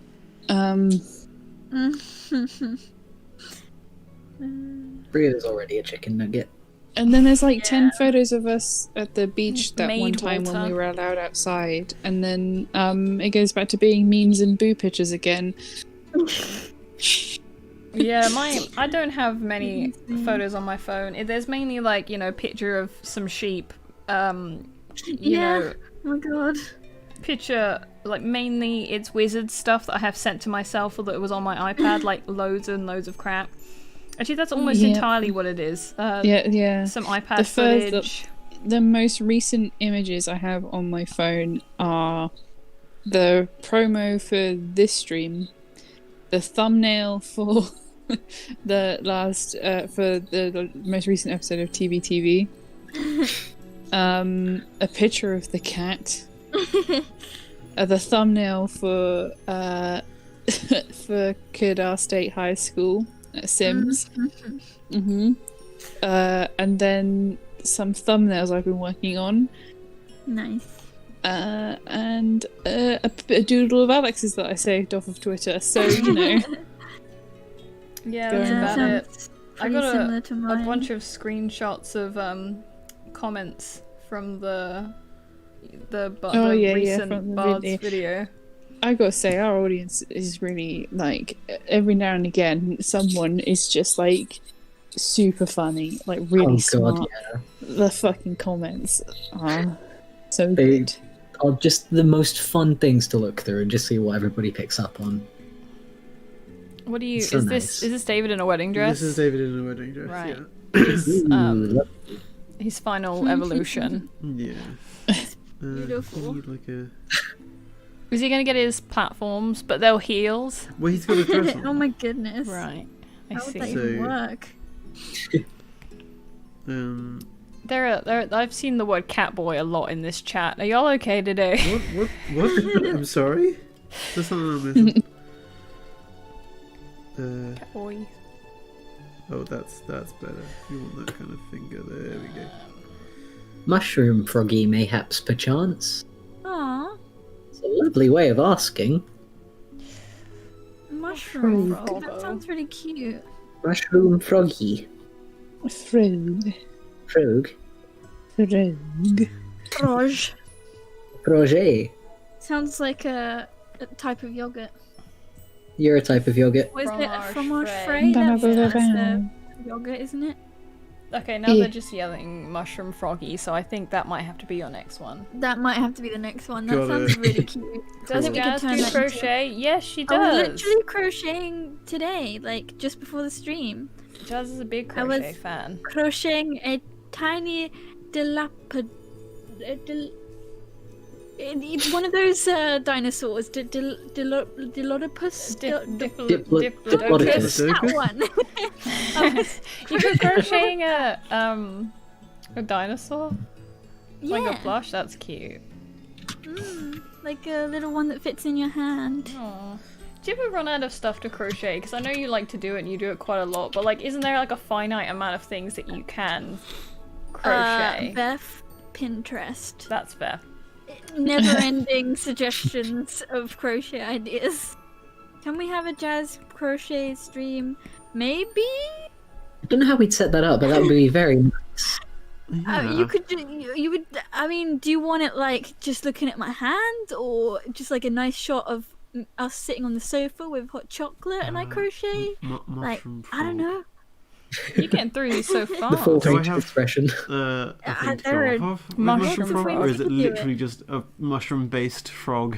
Brio's already a chicken nugget. And then there's like 10 photos of us at the beach that one Maid time when Walter. we were allowed outside. And then it goes back to being memes and boo pictures again. Yeah, I don't have many photos on my phone. There's mainly like, picture of some sheep. You Yeah. know, Oh my god. picture like mainly it's wizard stuff that I have sent to myself or that was on my iPad, like loads and loads of crap. Actually, that's almost Yeah. entirely what it is. Yeah. Some iPad The first- footage. The most recent images I have on my phone are the promo for this stream, the thumbnail for the last for the most recent episode of TVTV, a picture of the cat, the thumbnail for for Kildare State High School at Sims. And then some thumbnails I've been working on. Nice. And a doodle of Alex's that I saved off of Twitter. So, you know. Yeah, Go that's on. about it. I Pretty got similar to a mine. bunch of screenshots of comments from the recent from the Bard's video. I gotta say, our audience is really, like, every now and again, someone is just, like, super funny, like, really smart. God, yeah. The fucking comments are so They good. are just the most fun things to look through and just see what everybody picks up on. What do you? So is nice. this David in a wedding dress? This is David in a wedding dress. Right. Ooh, His final evolution. Yeah. Beautiful. I need like a. Is he gonna get his platforms, but they'll heels? Well, he's got a dress on. Oh my goodness. Right. I How would see. that even work? I've seen the word Catboy a lot in this chat. Are y'all okay today? What? I'm sorry. That's not what I'm missing. Catboy. Oh, that's better. You want that kind of finger. There we go. Mushroom froggy, mayhaps perchance. Aw, It's a lovely way of asking. mushroom Frog. frog. That sounds really cute. Mushroom froggy. Frog. Frog. Frog. Frog. Projet. Sounds like a type of yogurt. You're a type of yogurt. What is it? A Fromage fromage frais. frais? That's the yogurt, isn't it? Okay, now they're just yelling mushroom froggy, so I think that might have to be your next one. That might have to be the next one. That Got sounds it. really cute. Does think we could Jazz turn do that into- crochet? Yes, she I was does. literally crocheting today, like just before the stream. Jazz is a big I was- crochet fan. Crocheting a tiny it's one of those dinosaurs, Dilopus. Diplodocus. That one. You could crocheting a dinosaur? Like a Yeah, plush? That's cute. like a little one that fits in your hand. Aww. Do you ever run out of stuff to crochet? Because I know you like to do it and you do it quite a lot, but like, isn't there like a finite amount of things that you can crochet? Beth, Pinterest. That's fair. Never-ending suggestions of crochet ideas. Can we have a jazz crochet stream? Maybe. I don't know how we'd set that up, but that would be very nice. You could. You would. I mean, do you want it like just looking at my hand, or just like a nice shot of us sitting on the sofa with hot chocolate and I crochet? Like, I don't know. You're getting through these so The fast. full Do I range of have- expression. A thing to there go are off of with mushroom frog, frog. or is it We could do it. literally just a mushroom-based frog?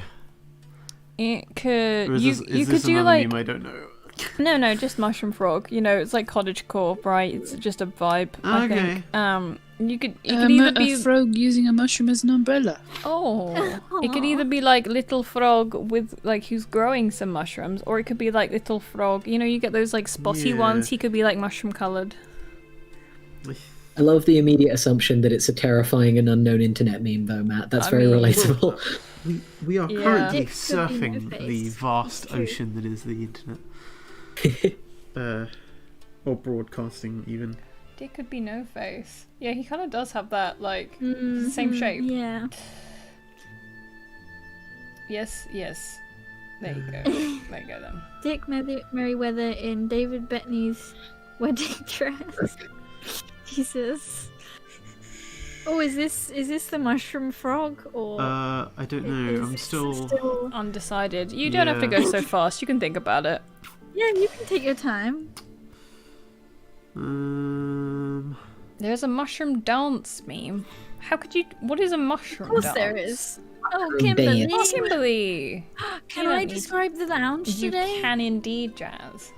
It could. Or is You this could do another like. meme I don't know? No, just mushroom frog. You know, it's like cottagecore, right? It's just a vibe. I Okay. think. You could either be A frog using a mushroom as an umbrella. it could either be like little frog with like who's growing some mushrooms, or it could be like little frog. You know, you get those like spotty Yeah. ones. He could be like mushroom colored. I love the immediate assumption that it's a terrifying and unknown internet meme, though, Matt. That's I very mean- relatable. We are Yeah. currently Dick could be surfing no-face. the vast It's true. ocean that is the internet. Or broadcasting, even. It could be no face. Yeah, he kind of does have that like Mhm, same shape. Yeah. Yes. There you go. There you go then. Dick Merriweather in David Bettany's wedding dress. Jesus. Oh, is this the mushroom frog or? I don't know. is I'm this still. Undecided. You don't have to Yeah. go so fast. You can think about it. Yeah, you can take your time. There's a mushroom dance meme. How could you? What is a mushroom Of course dance? there is. Oh, Mushroom Kimberly. dance. Oh, Kimberly. Can You I don't need- describe the lounge You today? can indeed, Jazz.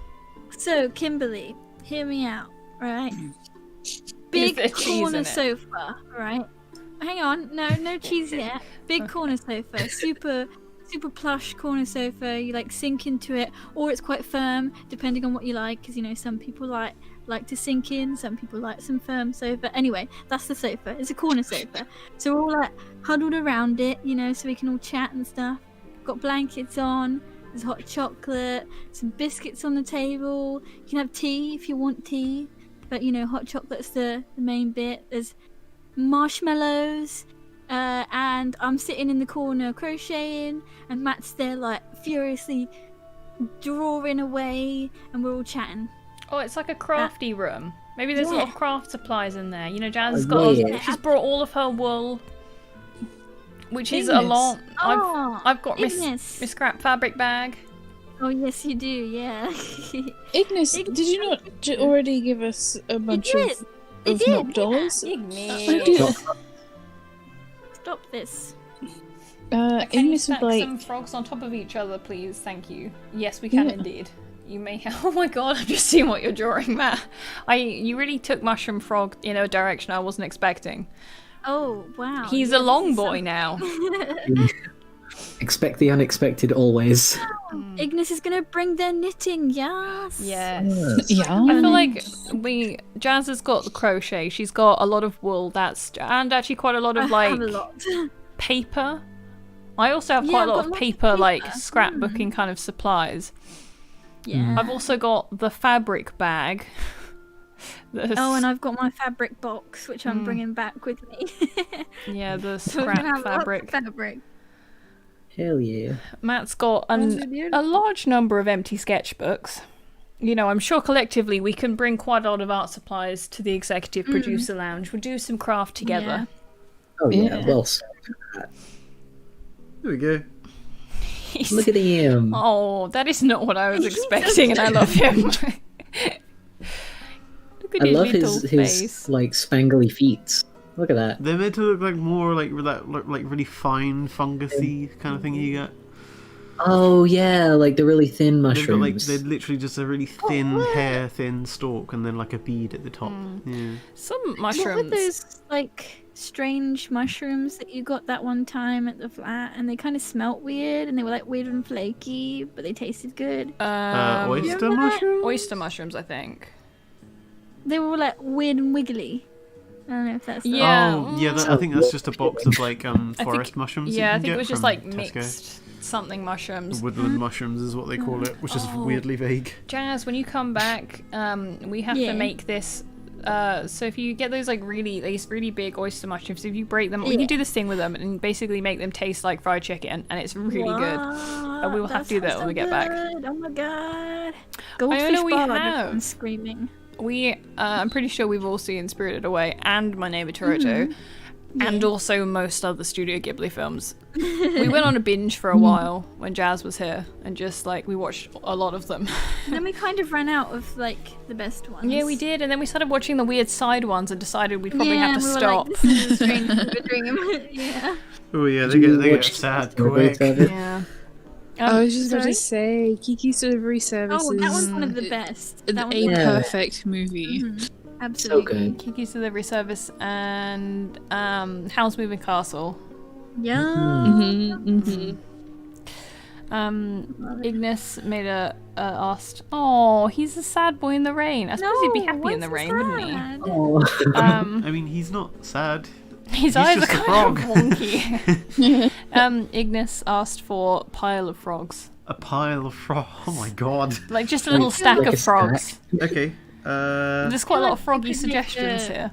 So, Kimberly, hear me out, right? Is Big there cheese corner in it? sofa, right? Hang on, no cheese yet. Big corner sofa, super plush corner sofa. You like sink into it, or it's quite firm, depending on what you like. Because you know some people like to sink in, some people like some firm sofa. Anyway, that's the sofa. It's a corner sofa, so we're all like huddled around it, you know, so we can all chat and stuff. got blankets on. There's hot chocolate, some biscuits on the table. You can have tea if you want tea, but hot chocolate's the main bit. There's marshmallows, and I'm sitting in the corner crocheting, and Matt's there like furiously drawing away, and we're all chatting. Oh, it's like a crafty room. Maybe there's a lot of craft supplies in there. Jazz has Oh, got. yeah. She's brought all of her wool, which is a Ignis. lot. Oh, I've got my Ignis. scrap fabric bag. Oh yes, you do. Yeah. Ignis, did you not already give us a bunch did. of did, knock dolls? Ignis. Stop this. Can you Ignis stack would like. some frogs on top of each other, please? Thank you. Yes, we can indeed. You may have. Oh my god! I've just seen what you're drawing, Matt. You really took Mushroom Frog in a direction I wasn't expecting. Oh wow. He's a long boy now. Expect the unexpected always. Ignis is gonna bring their knitting. Yes. Yes. Yeah. I feel like Jazz has got the crochet. She's got a lot of wool. And actually quite a lot of I have a lot. paper. I also have Yeah, quite a I've lot got of lots of paper, like paper. scrapbooking kind of supplies. Yeah. I've also got the fabric bag. Oh, and I've got my fabric box, which I'm bringing back with me. Yeah, the So we're gonna scrap have lots of fabric. fabric. Hell yeah. Matt's got That's a beautiful. large number of empty sketchbooks. I'm sure collectively we can bring quite a lot of art supplies to the executive producer lounge. We'll do some craft together. Oh yeah, Yeah. well said. There we go. Look at him. Oh, that is not what I was expecting, and I love him. Look at I his love little his face. like spangly feet. Look at that. They're meant to look like more like that, like really fine fungusy kind of thing you get. Oh yeah, like the really thin They've got like mushrooms. they're literally just a really thin hair, thin stalk, and then like a bead at the top. Yeah. Some What were mushrooms. those like strange mushrooms that you got that one time at the flat, and they kind of smelt weird, and they were like weird and flaky, but they tasted good. Oyster remember that? mushroom. Oyster mushrooms, I think. They were like weird and wiggly. I don't know if that's the Yeah. Oh, yeah. I think that's just a box of like forest think- mushrooms. Yeah, I you can think it get was just from like Tesco. mixed something mushrooms. Woodland mushrooms is what they call it, which is Oh. weirdly vague. Jazz, when you come back, we have Yeah. to make this. So if you get these really big oyster mushrooms, if you break them, we can do this thing with them and basically make them taste like fried chicken, and it's really good. Wow, we will have to do that sounds when we so get back. good. Oh my god. know Goldfish we bar, have. everyone's screaming. I'm pretty sure we've all seen Spirited Away and My Neighbor Totoro, and also most other Studio Ghibli films. We went on a binge for a while when Jazz was here, and just like we watched a lot of them. And then we kind of ran out of like the best ones. Yeah, we did, and then we started watching the weird side ones and decided we'd probably have to we were stop. Like, this is a strange dream. Yeah. Oh yeah, they get Watch sad the quick. of it. Yeah. I was just about sorry? to say, Kiki's Delivery Service Oh, that is one's one of the best. a That one's Yeah. perfect movie. So absolutely. good. Kiki's Delivery Service and House Moving Castle. Yeah. Ignis made asked, oh, he's a sad boy in the rain. I suppose he'd be happy in the rain, wouldn't he? Oh. I mean, he's not sad. His eyes are just a kind of frog. wonky. Ignis asked for pile of frogs. A pile of frogs. Oh my god. Like just a little stack like of a frogs. Okay. There's quite a lot of froggy could make suggestions a- here.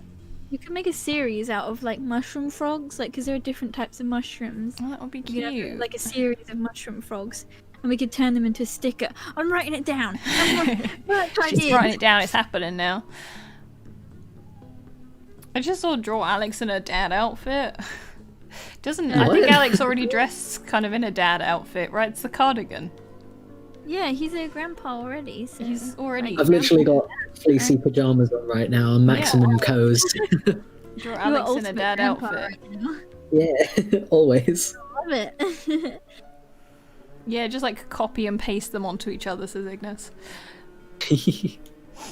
You can make a series out of like mushroom frogs, like because there are different types of mushrooms. Oh, that would be You could cute. have like a series of mushroom frogs, and we could turn them into a sticker. I'm writing it down. Work She's idea. writing it down, it's happening now. I just saw draw Alex in a dad outfit. Doesn't I think What? Alex already dressed kind of in a dad outfit, right? It's the cardigan. Yeah, he's a grandpa already. So He's already I've literally got fleecy pajamas on right now and maximum co's. draw You're Alex in a ultimate dad grandpa outfit. right now. Yeah, always. Love it. Yeah, just like copy and paste them onto each other, says Ignis.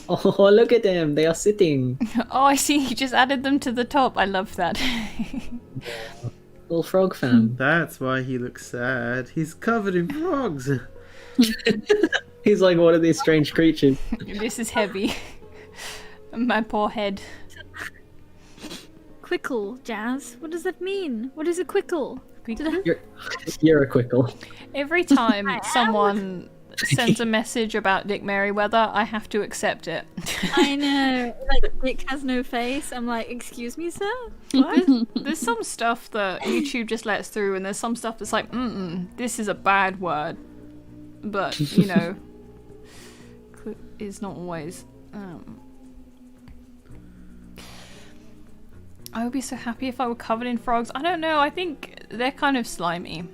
Oh, look at them. They are sitting. Oh, I see. He just added them to the top. I love that. Little frog fam. That's why he looks sad. He's covered in frogs. He's like one of these strange creatures. This is heavy. My poor head. Quickle, Jazz. What does that mean? What is a quickle? You're a quickle. Every time someone sends a message about Dick Merryweather, I have to accept it. I know. Like, Dick has no face. I'm like, excuse me, sir? What? There's some stuff that YouTube just lets through, and there's some stuff that's like, this is a bad word. But, you know, it's not always. I would be so happy if I were covered in frogs. I don't know, I think they're kind of slimy.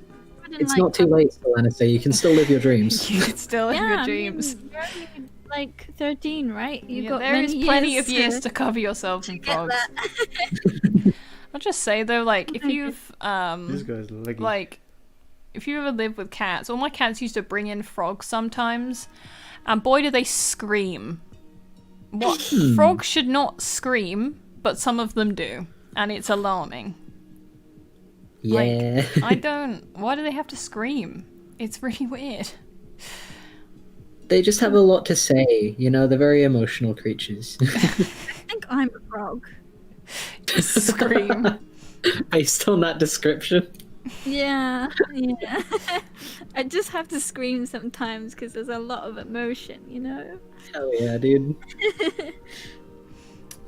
It's not too late, Selena, you can still live your dreams. You could still have your dreams. You're only, like 13, right? You've got there many is plenty of years to to cover yourself in get frogs. that. I'll just say though, like if you've This guy's leggy. like if you ever lived with cats, all my cats used to bring in frogs sometimes, and boy do they scream. What frogs should not scream, but some of them do, and it's alarming. Yeah. Like, why do they have to scream? It's really weird. They just have a lot to say, you know, they're very emotional creatures. I think I'm a frog. Just scream. Based on that description. Yeah. I just have to scream sometimes because there's a lot of emotion, you know? Hell yeah, dude.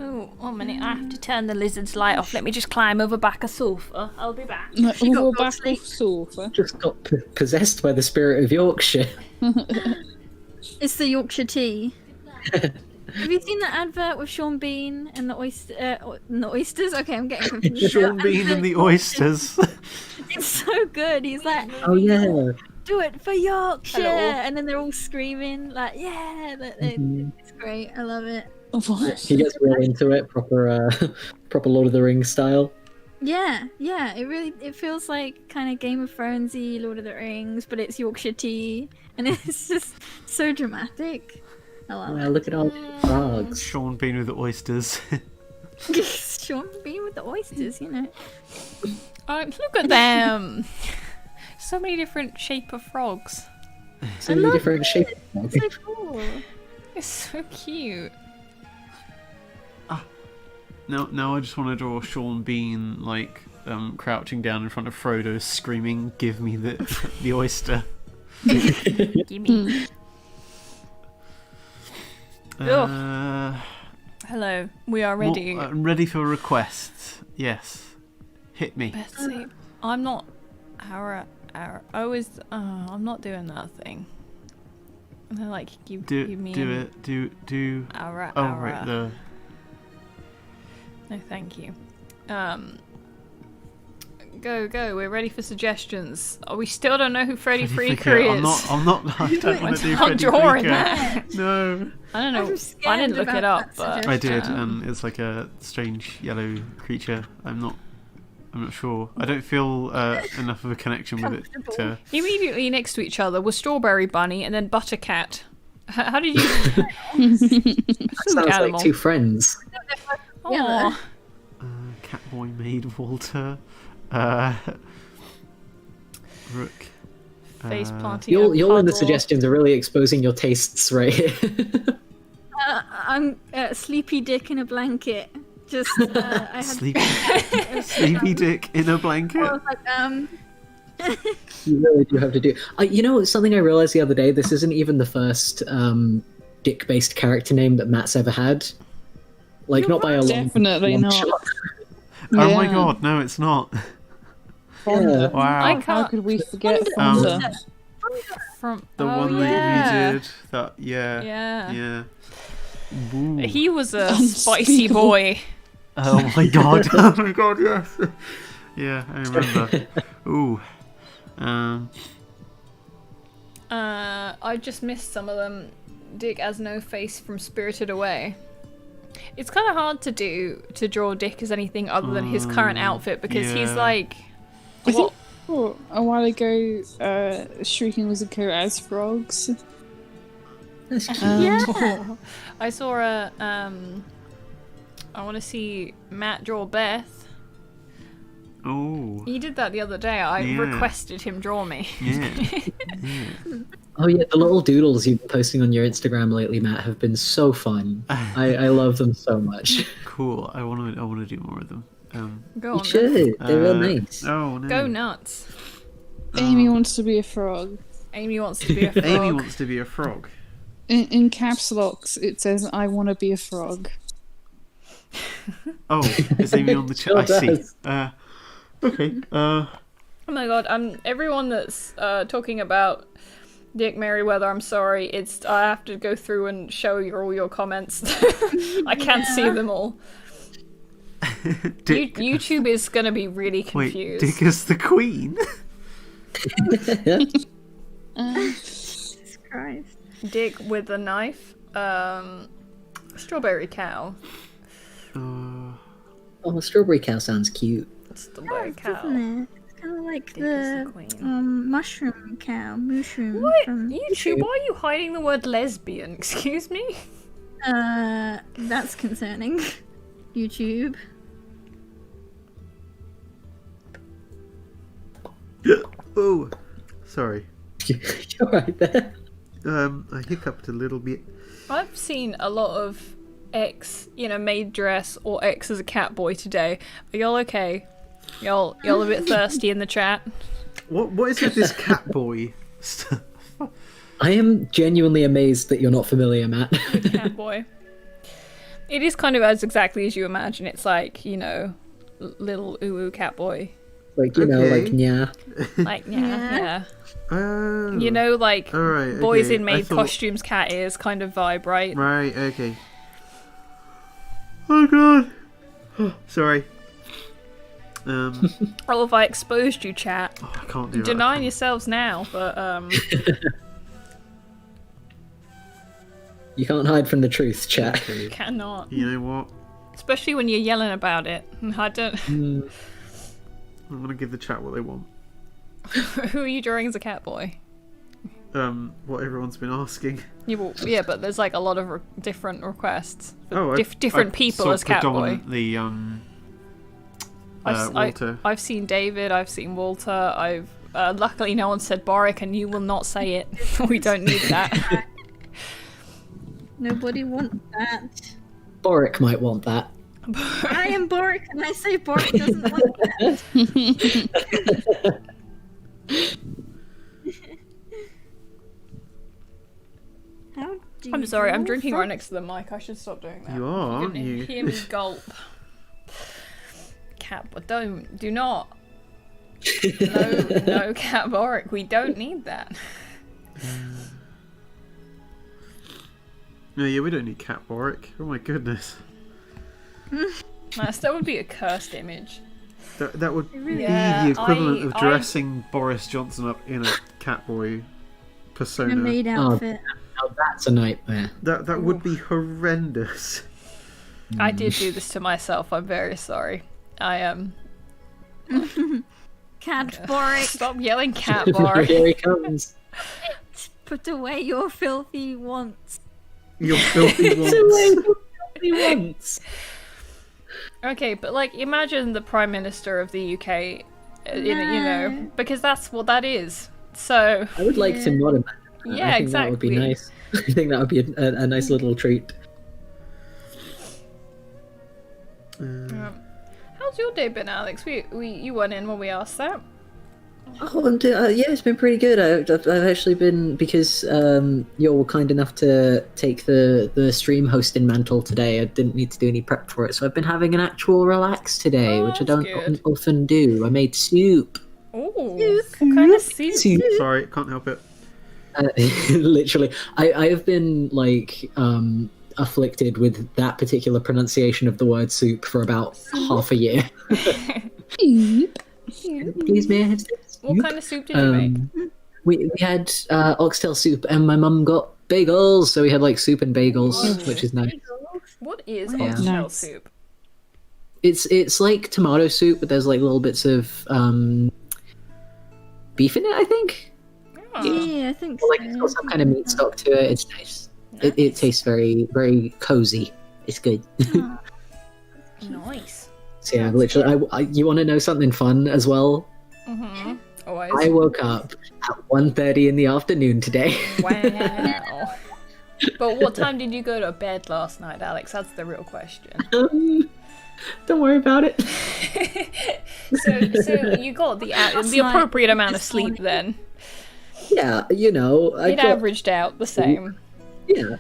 Oh, 1 minute. I have to turn the lizard's light off. Let me just climb over back a sofa. I'll be back. Over back off sofa. Just got possessed by the spirit of Yorkshire. It's the Yorkshire tea. Have you seen that advert with Sean Bean and the oysters? Okay, I'm getting confused. Sean Bean and the oysters. It's so good. He's like, Oh yeah. do it for Yorkshire, Hello. and then they're all screaming like, yeah. It's great. I love it. He gets real into it, proper Lord of the Rings style. Yeah. It feels like kind of Game of Thronesy, Lord of the Rings, but it's Yorkshire tea, and it's just so dramatic. I love Wow, look at all the frogs. Sean Bean with the oysters. it. Sean Bean with the oysters, you know. Look at them. So many different shape of frogs. So many different shapes. It's so cool. It's so cute. Now I just want to draw Sean Bean like crouching down in front of Frodo, screaming, "Give me the oyster." Gimme. Hello, we are ready. I'm ready for requests. Yes, hit me. Betsy, I'm not. I'm not doing that thing. And they're like, give me Do. Ara. Oh right, the. No, thank you. Go. We're ready for suggestions. We still don't know who Freddy Freaker is. I'm not. I don't want to do I'm Freddy drawing Freaker. that. No. I don't know. I'm I scared didn't look it about up, that but I did, and it's like a strange yellow creature. I'm not sure. I don't feel enough of a connection with it to. immediately next to each other was Strawberry Bunny and then Buttercat. How did you? Sounds animal. like two friends. Aw. Catboy made Walter. Rook. Face planting. You're in the suggestions are really exposing your tastes right here. I'm sleepy dick in a blanket. Just I had Sleepy dick in a blanket. I was like, You really do have to do. You know, something I realized the other day. This isn't even the first dick-based character name that Matt's ever had. Like, not by a long. Definitely long not. shot. Oh my Yeah. god, no, it's not. Fonda. Wow. I can't- How could we forget Fonda. Fonda? From The oh, one yeah. that you did. That yeah. Yeah. Ooh. He was a spicy boy. Oh my god. Oh my god. Yes. Yeah, I remember. Ooh. I just missed some of them. Dick has no face from Spirited Away. It's kind of hard to draw Dick as anything other than his current outfit because he's yeah. like. I think a while ago, Shrieking Wizard Co as frogs. That's cute. yeah. I saw a I want to see Matt draw Beth. Ooh. He did that the other day. I Yeah. requested him draw me. Yeah. Oh yeah, the little doodles you've been posting on your Instagram lately, Matt, have been so fun. I love them so much. Cool. I want to do more of them. Go You on. Then. should. They're real nice. Oh no. Go nuts. Amy wants to be a frog. Amy wants to be a frog. Amy wants to be a frog. In caps locks, it says, "I want to be a frog." Oh, is Amy on the chat? I see. does. Okay. Oh my god, everyone that's talking about Dick Merriweather, I'm sorry. I have to go through and show you all your comments. I can't see them all. Dick. YouTube is gonna be really Wait, confused. Dick is the queen. Jesus Christ. Dick with a knife. Strawberry cow. Oh, strawberry cow sounds cute. Strawberry cow. Isn't it? It's kind of like Dick is the the queen. mushroom cow. Mushroom What? from... YouTube, why are you hiding the word lesbian? Excuse me? That's concerning. YouTube. Oh, sorry. You're right there. I hiccuped a little bit. I've seen a lot of X, maid dress or X as a Catboy today. Are y'all okay? Y'all a bit thirsty in the chat? What is with this Catboy stuff? I am genuinely amazed that you're not familiar, Matt. Catboy. It is kind of exactly as you imagine. It's like, little ooh Catboy. Like, you know, Okay. like, yeah. Like, Yeah. yeah. Oh. Like Alright, boys okay. in maid I thought- costumes, cat ears kind of vibe, right? Right, okay. Oh god. Sorry. Oh, have I exposed you, chat? Oh, I can't do that. Denying yourselves now, but You can't hide from the truth, chat. Okay. cannot. You know what? Especially when you're yelling about it. I don't. Mm, I'm gonna give the chat what they want. Who are you drawing as a Catboy? What everyone's been asking. Yeah, but there's like a lot of different requests. Oh, Different people as Catboy. The Walter. I've seen David. I've seen Walter. I've luckily no one said Boric, and you will not say it. We don't need that. Nobody wants that. Boric might want that. I am Boric, and I say Boric doesn't want that. How do I'm you sorry. I'm draw drinking from- right next to the mic. I should stop doing that. You are, aren't can you? Hear me gulp. Cat, but do not. No, Cat Boric. We don't need that. No, yeah, we don't need Cat Boric. Oh my goodness. That would be a cursed image. That would be Yeah, the equivalent of I- dressing Boris Johnson up in a Catboy persona. In a maid outfit. Now that's a nightmare. That would be horrendous. I did do this to myself. I'm very sorry. I am. Cat Boric, Stop yelling, Cat Boric. Here he comes. put away your filthy wants. Your filthy wants. He wants. Okay, but like, imagine the Prime Minister of the UK. Because that's what that is. So I would like to not imagine that. Yeah, I think that would be exactly. nice. I think that would be a nice little treat. how's your day been, Alex? You weren't in when we asked that. Oh, yeah, it's been pretty good. I've actually been, because you were kind enough to take the stream hosting mantle today. I didn't need to do any prep for it, so I've been having an actual relax today, Oh, which I that's don't good. often do. I made soup. Ooh, what kind of soup? Soup. Sorry, can't help it. Literally, I have been like afflicted with that particular pronunciation of the word soup for about half a year. Please, may I have some What soup? kind of soup did you make? We had oxtail soup, and my mum got bagels, so we had like soup and bagels, which is nice. What is Yeah. oxtail Nice. soup? It's like tomato soup, but there's like little bits of beef in it, I think. Oh, Yeah, I think Or, like it's got some kind of meat stock to it. It's nice. It tastes very, very cozy. It's good. nice. So yeah, literally, you want to know something fun as well? Mm-hmm. Always. I woke up at 1:30 in the afternoon today. Wow. But what time did you go to bed last night, Alex? That's the real question. Don't worry about it. So you got the appropriate amount of sleep then. Yeah, you know, It averaged out the same. Yeah.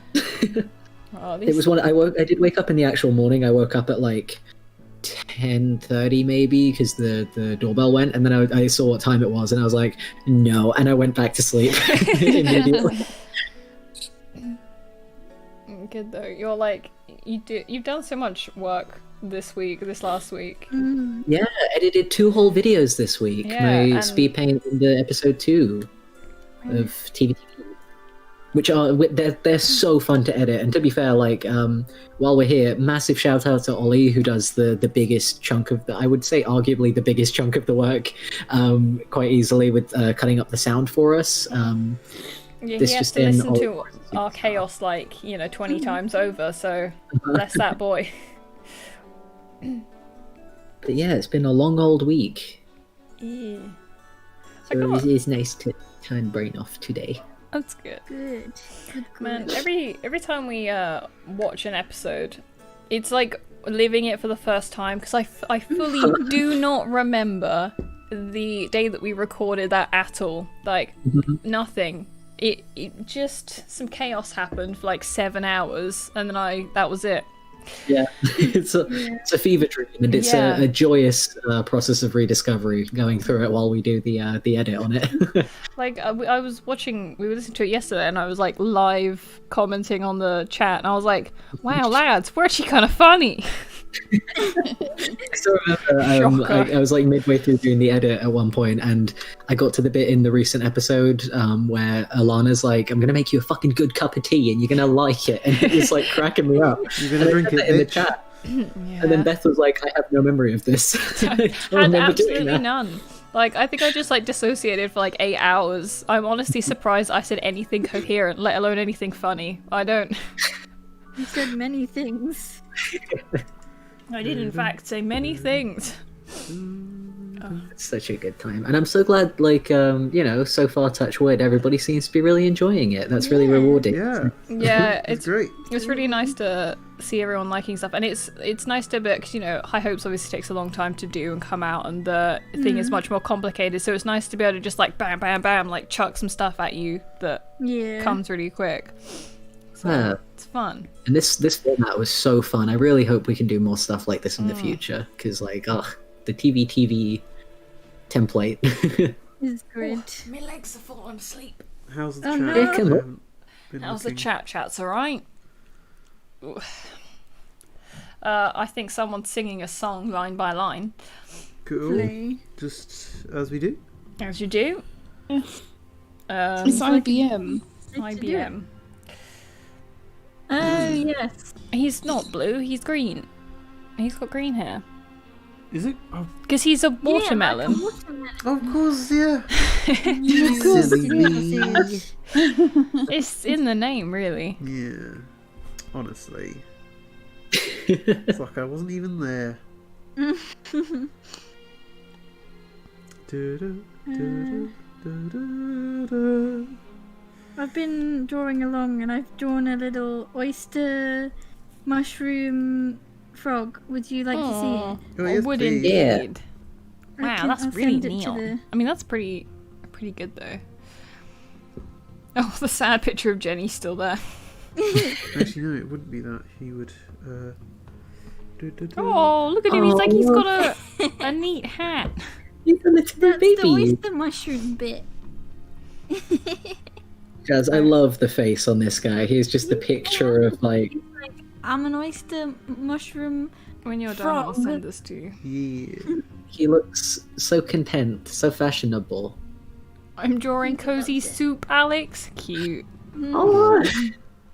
Oh, It was one I did wake up in the actual morning. I woke up at like 10:30 maybe because the doorbell went, and then I saw what time it was, and I was like, no, and I went back to sleep immediately. Good though. You're like you've done so much work this last week. Yeah, I edited 2 whole videos this week. Yeah, My and- speed paint and the episode 2 of TV. Which are they're so fun to edit, and to be fair, like while we're here, massive shout out to Ollie who does the biggest chunk of I would say arguably the biggest chunk of the work, quite easily with cutting up the sound for us. Yeah, This he has just to in, listen to our chaos 20 times over, so bless that boy. But yeah, it's been a long old week, Yeah. so it's nice to turn brain off today. That's good. Good. Man, every time we watch an episode, it's like living it for the first time, because I fully do not remember the day that we recorded that at all. Like, nothing. It just, some chaos happened for like 7 hours, and then that was it. Yeah, it's a fever dream, and it's a joyous process of rediscovery going through it while we do the edit on it. Like, I was watching, we were listening to it yesterday, and I was like live commenting on the chat, and I was like, wow, lads, we're actually kind of funny. I still remember I was like midway through doing the edit at one point, and I got to the bit in the recent episode where Alana's like, I'm gonna make you a fucking good cup of tea and you're gonna like it, and it was like cracking me up. You're gonna drink it, in the bitch. chat. Yeah. And then Beth was like, I have no memory of this. I don't Had remember doing absolutely that. none. Like, I think I just like dissociated for like 8 hours. I'm honestly surprised I said anything coherent, let alone anything funny. I don't. You said many things. I did in fact say many things. It's such a good time, and I'm so glad. Like, so far, touch wood, everybody seems to be really enjoying it. That's really rewarding. Yeah, Yeah, it's great. It's really nice to see everyone liking stuff, and it's nice to, because High Hopes obviously takes a long time to do and come out, and the thing is much more complicated. So it's nice to be able to just like bam, bam, bam, like chuck some stuff at you that comes really quick. So it's fun. And this format was so fun. I really hope we can do more stuff like this in the future, because the TV template. It's good. My legs are falling asleep. How's the Oh, chat? no. Yeah, come on. How's the chat? Chat's alright. I think someone's singing a song line by line. Cool. Play. Just as we do. As you do. It's IBM. IBM. Oh, yes. He's not blue, he's green. He's got green hair. Is it? Oh, Because he's a Yeah, watermelon. like a watermelon. of course, yeah. Of course Silly it me. is. It's in the name, really. Yeah. Honestly. It's like I wasn't even there. Do-do, do-do, do-do-do. I've been drawing along, and I've drawn a little oyster mushroom frog. Would you like to see it? Oh, I yes, would please. indeed. I Wow, can- that's I'll really send it to neon. the- I mean, that's pretty good though. Oh, the sad picture of Jenny's still there. Actually, no, it wouldn't be that. He would. Do-do-do. Oh, look at him. He's like, he's got a neat hat. He's a little That's baby. the oyster mushroom bit. Guys, I love the face on this guy. He's just the picture of like. I'm an oyster mushroom. When you're done, I'll Frog. send this to you. Yeah. He looks so content, so fashionable. I'm drawing cozy soup, Alex. Cute. Oh,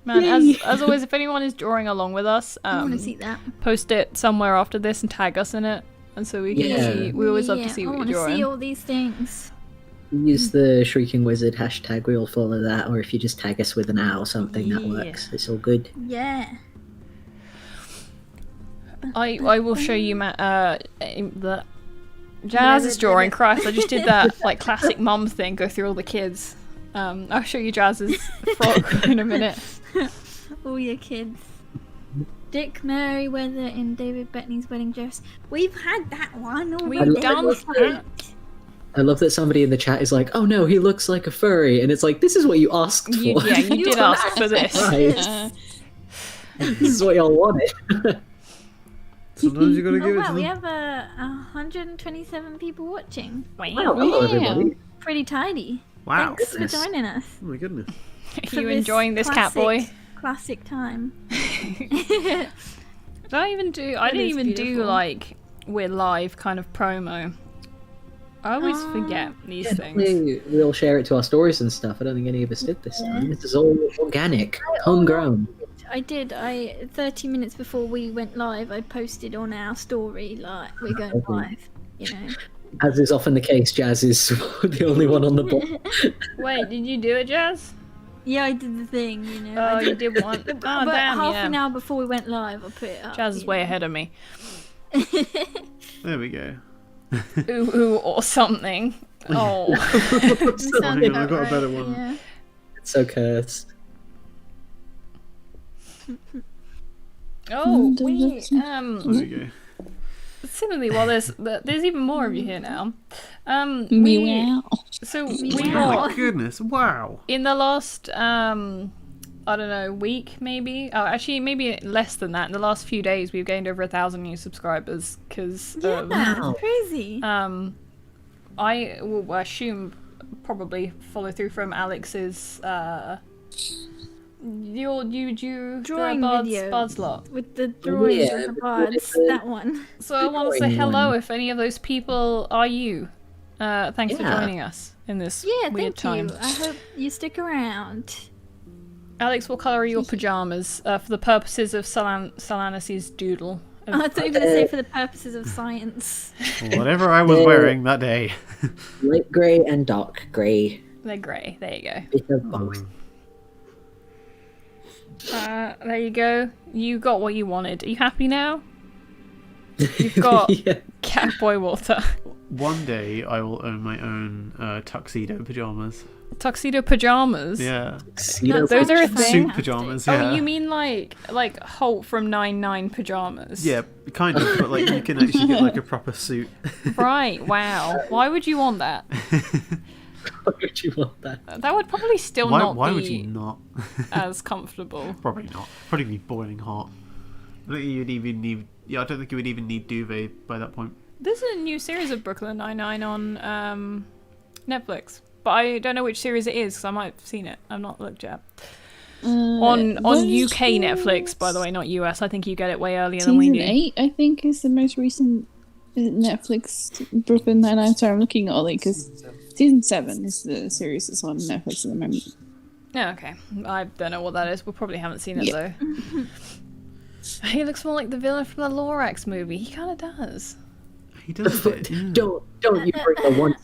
Man, Yay. as always, if anyone is drawing along with us, I want to see that. post it somewhere after this and tag us in it, and so we can Yeah. see. We always love to see I what want you're to see drawing. all these things. use the Shrieking Wizard hashtag. We all follow that, or if you just tag us with an owl or something, that Yeah. works. It's all good. Yeah. I will show you the Jazz's drawing. Christ, I just did that like classic mum thing. Go through all the kids. I'll show you Jazz's frog in a minute. All your kids. Dick Merryweather in David Bettany's wedding dress. We've had that one already. We've done that. I love that somebody in the chat is like, "Oh no, he looks like a furry," and it's like, "This is what you asked for. You did ask for this. Right. This is what y'all wanted." Sometimes you gotta Oh give it wow, to we them. have 127 people watching. Wow, hello everybody. Pretty tidy. Wow. Thanks for Goodness. joining us. Oh my goodness. Are for you enjoying this, Catboy? Classic time. I didn't even do beautiful. like we're live kind of promo. I always forget these things. We'll share it to our stories and stuff. I don't think any of us did this time. This is all organic, homegrown. I did. 30 minutes before we went live, I posted on our story like we're going live. You know. As is often the case, Jazz is the only one on the board. Wait, did you do it, Jazz? Yeah, I did the thing. You know. Oh, I you did. did one. Oh, But damn, half yeah. an hour before we went live, I put it up. Jazz is way ahead of me. There we go. Ooh, or something. Oh. Sounds Hang on, about I've got a better right, one. Yeah. It's so cursed. Oh, we There we go. similarly, while there's even more of you here now. Meow. So Oh we my got goodness! Wow. in the last I don't know, week maybe. Oh, actually, maybe less than that. In the last few days, we've gained over 1,000 new subscribers because Yeah, Wow. crazy. I will assume probably follow through from Alex's you Drawing Bard's video. lot. With the drawings yeah, of the with bards, the- that one. So I want to say drawing hello one. if any of those people are you. Thanks for Yeah. joining us in this Yeah, weird thank time. you. I hope you stick around. Alex will colour your pajamas for the purposes of Solanus' doodle. I thought you were going to say for the purposes of science. Whatever I was wearing that day. Light grey and dark grey. They're grey. There you go. Bit of both. There you go. You got what you wanted. Are you happy now? You've got Yeah. Catboy water. One day I will own my own tuxedo pajamas. Tuxedo pajamas? Yeah. Tuxedo Those are a pajamas. thing? Suit pajamas, yeah. Oh, you mean like Holt from 9-9 pajamas? Yeah, kind of, but like you can actually get like a proper suit. Right, wow. Why would you want that? Why would you want that? That would probably still Why not would be you not? as comfortable. Probably not. Probably be boiling hot. I don't think you'd even need. Yeah, I don't think you would even need duvet by that point. There's a new series of Brooklyn Nine-Nine on Netflix, but I don't know which series it is because I might have seen it. I've not looked yet. On UK Netflix, by the way, not US. I think you get it way earlier than we Season do. 8, I think, is the most recent Netflix Brooklyn Nine-Nine. Sorry, I'm looking at all because season 7 is the series that's on Netflix at the moment. Yeah, okay. I don't know what that is. We probably haven't seen it though. He looks more like the villain from the Lorax movie. He kind of does. He does a bit. Yeah. Don't you bring the one.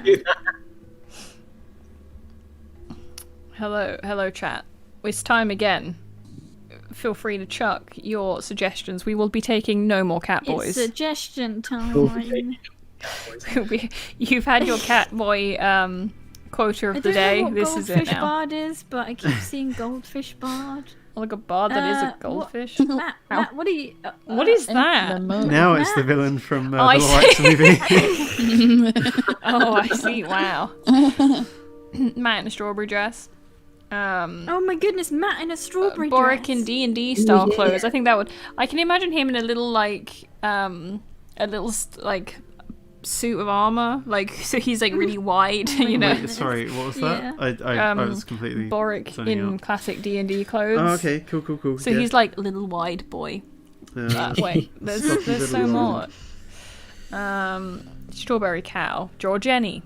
Yeah. Hello, chat. It's time again. Feel free to chuck your suggestions. We will be taking no more It's Catboys. suggestion time. You've had your Catboy quota of I the don't know day. what This is it goldfish now. bard is, but I keep seeing goldfish bard. Like a bard that is a What- goldfish. Matt, what are you? What is that? Now it's the villain from I the see. Lorax movie. Oh, I see. Wow. Matt in a strawberry dress. Oh my goodness, Matt in a strawberry Boric dress. in D&D style Yeah. clothes. I think that would. I can imagine him in a little suit of armor. Like so, he's like really wide. You know. Wait, sorry, what was that? I was completely. Boric zoning in out. classic D&D clothes. Oh, okay, cool. So yeah. he's like little wide boy. Wait, there's so more. Strawberry cow, Georgiani.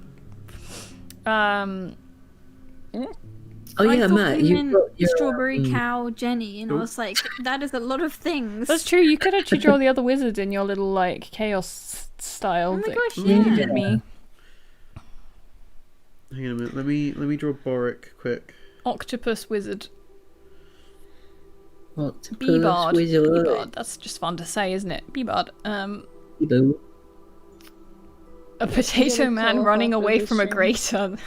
Oh I yeah, thought Matt, you you meant got your strawberry cow Jenny, and I was like, that is a lot of things. That's true. You could actually draw the other wizards in your little like chaos style. Oh my that gosh, you yeah. did me. Hang on a minute. Let me draw Boric quick. Octopus wizard. What? Bee-bard. Bee-bard. That's just fun to say, isn't it? Bee-bard. A potato Get a man claw running off away of from a this grater.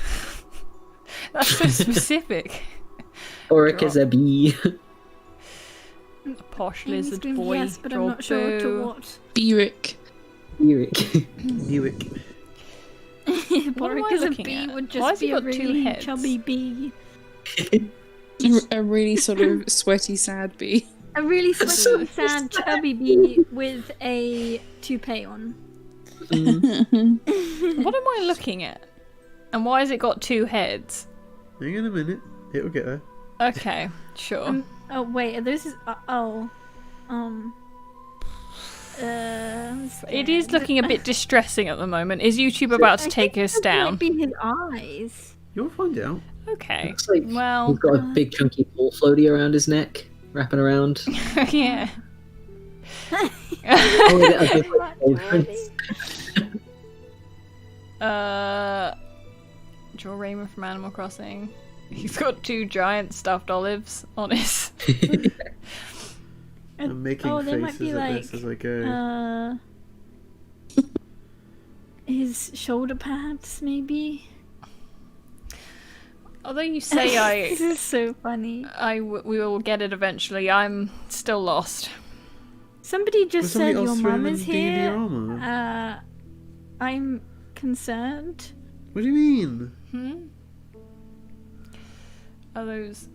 That's so specific. Boric is a bee. A posh Amy lizard screamed boy. yes, but I'm not sure to what. Beric. Buick. What am I Because a looking bee at? would Why just has he be a got two really heads? chubby bee. A really sort of sweaty, sad bee. A really sweaty, sad, chubby bee with a toupee on. What am I looking at? And why has it got two heads? Hang on a minute. It'll get there. Okay, sure. Oh wait, this is It is looking a bit distressing at the moment. Is YouTube about to take us down? Might be his eyes. You'll find out. Okay. Looks like Well, he's got a big chunky ball floaty around his neck, wrapping around. yeah. Draw Raymond from Animal Crossing. He's got two giant stuffed olives on his. I'm making there might faces be at this as I go. His shoulder pads, maybe. Although you say This is so funny. we will get it eventually, I'm still lost. Somebody just somebody said your else mum thrown is in D&D here. armor? I'm concerned. What do you mean? Are those?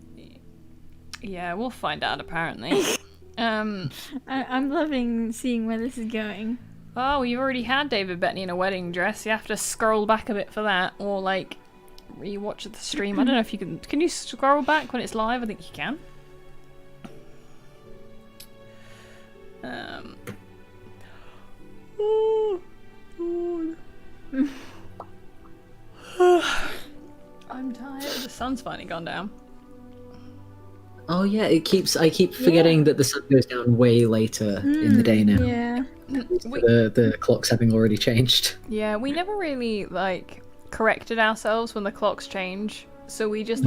Yeah, we'll find out apparently. I'm loving seeing where this is going. Oh, you've already had David Bettany in a wedding dress. You have to scroll back a bit for that, or like rewatch the stream. I don't know if you can. Can you scroll back when it's live? I think you can. I'm tired. The sun's finally gone down. Oh yeah, I keep forgetting that the sun goes down way later in the day now. Yeah. The clocks having already changed. Yeah, we never really corrected ourselves when the clocks change. So we just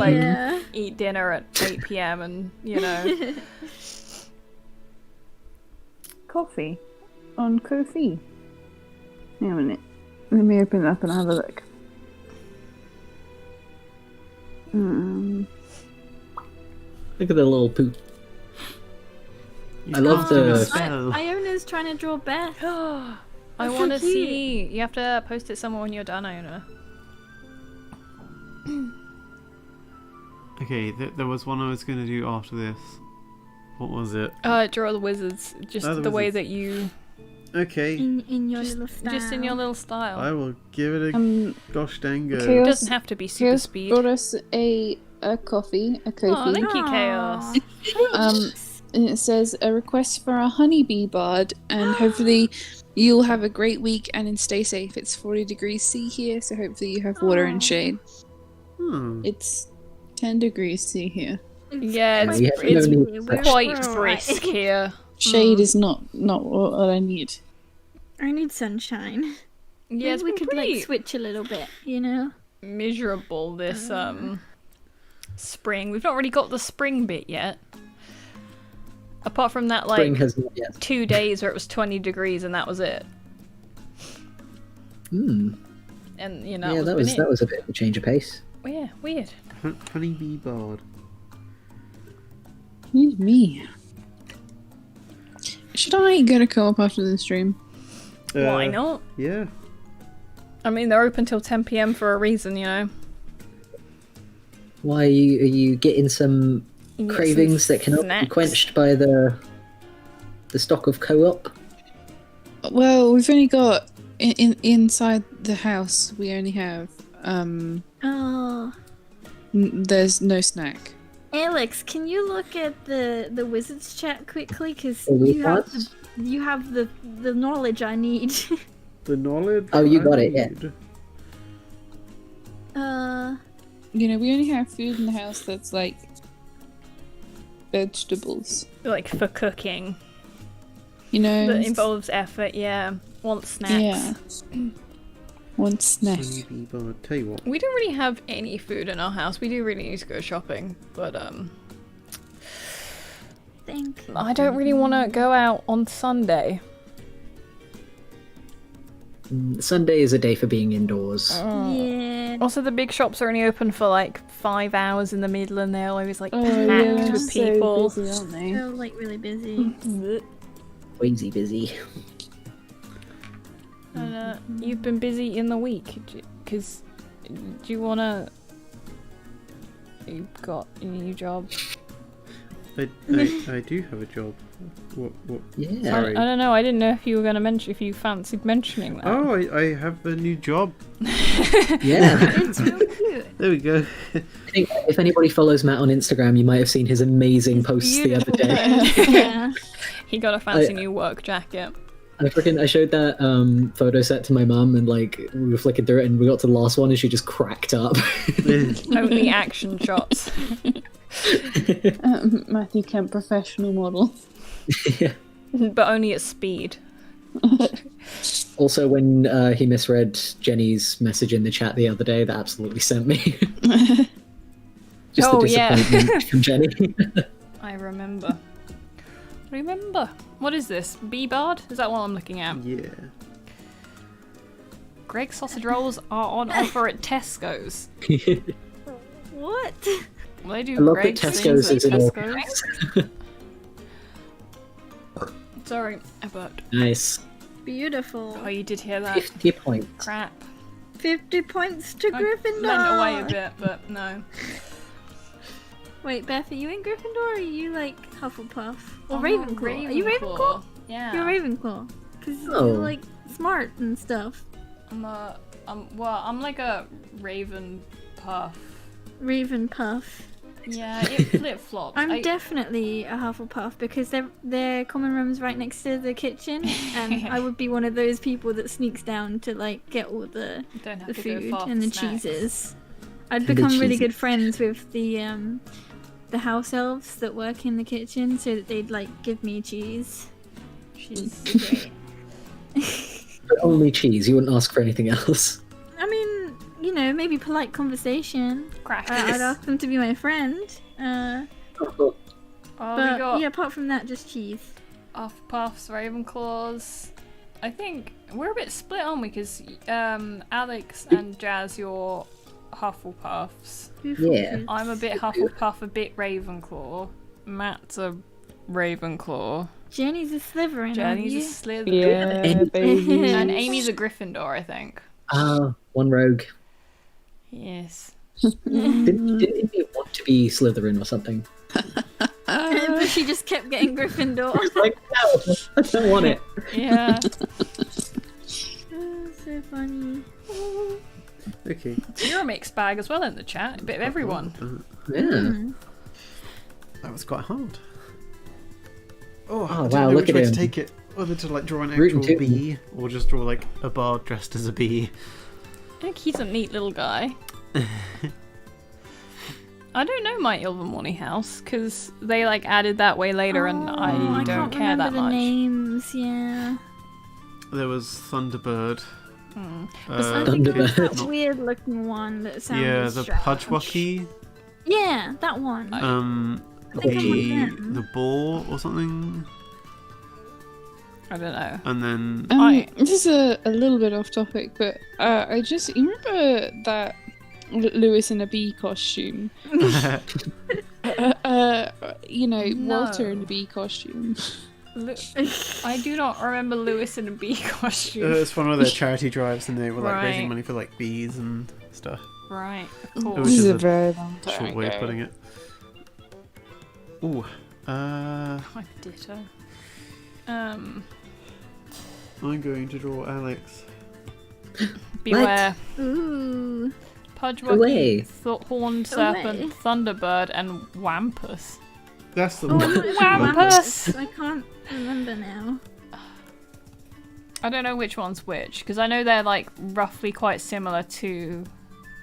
eat dinner at 8 p.m. and Coffee on Ko-fi. Hang on a minute. Let me open it up and have a look. Look at the little poop. I love casting a the. spell. Iona's trying to draw Beth. I That's so want to cute. see. You have to post it somewhere when you're done, Iona. Okay, there was one I was going to do after this. What was it? Draw the wizards. Just Oh, the the way wizards. that you. Okay, In your little style. Just in your little style. I will give it a gosh dang go. okay, It doesn't have to be super Chaos speed. brought us a coffee, a Oh, Ko-fi. thank you, Chaos. And it says a request for a honeybee bard, and hopefully you'll have a great week and stay safe. It's 40 degrees C here, so hopefully you have water and shade. It's 10 degrees C here. Yeah, Yeah, it's we have no need We're quite alright. brisk here. Shade is not what I need. I need sunshine. Yeah, it's Maybe we been could pretty like switch a little bit, you know? miserable this spring. We've not really got the spring bit yet. Apart from that, Spring like, has not yet. 2 days where it was 20 degrees and that was it. Mm. And, you Yeah, know, that was a bit of a change of pace. Oh, yeah, weird. Honeybee bard. Excuse me. Should I go to co-op after the stream? Why not? Yeah. I mean, they're open till 10 p.m. for a reason, you know. Why are you getting some You get cravings some that cannot be snacks. quenched by the stock of co-op? Well, we've only got inside the house. We only have Oh. there's no snack. Alex, can you look at the wizard's chat quickly? Because Oh, you have the knowledge I need. The knowledge. Oh, you I got it, yeah. need. You know, we only have food in the house that's like vegetables. Like, for cooking. You know, That involves effort, yeah. Want snacks. yeah. One snack. Honeybee bard. Tell you what. We don't really have any food in our house. We do really need to go shopping, but Thank you. I don't really want to go out on Sunday. Sunday is a day for being indoors. Oh. Yeah. good. Also, the big shops are only open for like 5 hours in the middle, and they're always like packed yeah, with people. so busy, aren't they? They're like really busy. Crazy busy. And you've been busy in the week, because do you wanna? You've got a new job. I do have a job. What? Yeah. Sorry. I don't know. I didn't know if you were gonna mention, if you fancied mentioning that. Oh, I have a new job. Yeah. It's real cute. There we go. I think if anybody follows Matt on Instagram, you might have seen his amazing posts the other day. Yeah. He got a fancy new work jacket. I showed that photo set to my mum, and like we were flicking through it, and we got to the last one, and she just cracked up. Only action shots. Matthew Kemp, professional model. Yeah. But only at speed. Also, when he misread Jenny's message in the chat the other day, that absolutely sent me. Just Oh, the yeah. disappointment from Jenny. I remember. What is this? Bee-bard? Is that what I'm looking at? Yeah. Greg's sausage rolls are on offer at Tesco's. What? Well, they I do love Greg's that things Tesco's at is in all Tesco's. Sorry, I burped. Nice. Beautiful. Oh, you did hear that? 50 points. Crap. 50 points to I Gryffindor. leant away a bit, but no. Wait, Beth, are you in Gryffindor or are you like Hufflepuff? Or Oh, Ravenclaw? Are you Ravenclaw? Yeah. You're Ravenclaw. Because Oh. you're like smart and stuff. I'm like a Raven puff. Ravenpuff. Yeah, it flip-flops. I'm definitely a Hufflepuff because their common room's right next to the kitchen, and I would be one of those people that sneaks down to like get all the Don't have to food go far and for the snacks. cheeses. I'd The become really cheeses. good friends with the house elves that work in the kitchen, so that they'd like give me cheese. She's Great. But only cheese. You wouldn't ask for anything else. I mean, you know, maybe polite conversation. crackers. I'd ask them to be my friend. Oh, But we got yeah, apart from that, just cheese. Puffs, Ravenclaws. I think we're a bit split on because Alex and Jazz, you're Hufflepuffs. Yeah. I'm a bit Hufflepuff, a bit Ravenclaw. Matt's a Ravenclaw. Jenny's a Slytherin. Jenny's a aren't Slytherin. Yeah, baby. And Amy's a Gryffindor, I think. One rogue. Yes. Didn't he want to be Slytherin or something? but she just kept getting Gryffindor. Like, no, I don't want it. Yeah. Oh, so funny. Okay. You're a mixed bag as well in the chat. A bit of everyone. Yeah. That was quite hard. Oh, I Oh, don't wow, know look which at way him. to take it. Whether to like draw an Rootin' actual tootin'. bee or just draw like a bard dressed as a bee. I think he's a neat little guy. I don't know my Ilvermorny house because they like added that way later, and I I don't can't care remember that the much. names. Yeah. There was Thunderbird. I think Thunderbird. there was that not- weird looking one that sounded yeah, the strange. Pudgewucky. Yeah, that one. I think I'm with The them. the boar or something, I don't know. and then This is a little bit off topic, but you remember that Lewis in a bee costume? No. Walter in a bee costume. I do not remember Lewis in a bee costume. it's one of their charity drives, and they were like Right. raising money for like bees and stuff. Right, of It course. was This is just a very long time Short way of ago. putting it. Ooh, My ditto. I'm going to draw Alex. Beware. Ooh. Away. Pudgewucky, Horned Serpent, Away. Thunderbird, and Wampus. That's the Oh, one. Wampus! I can't remember now. I don't know which one's which because I know they're like roughly quite similar to.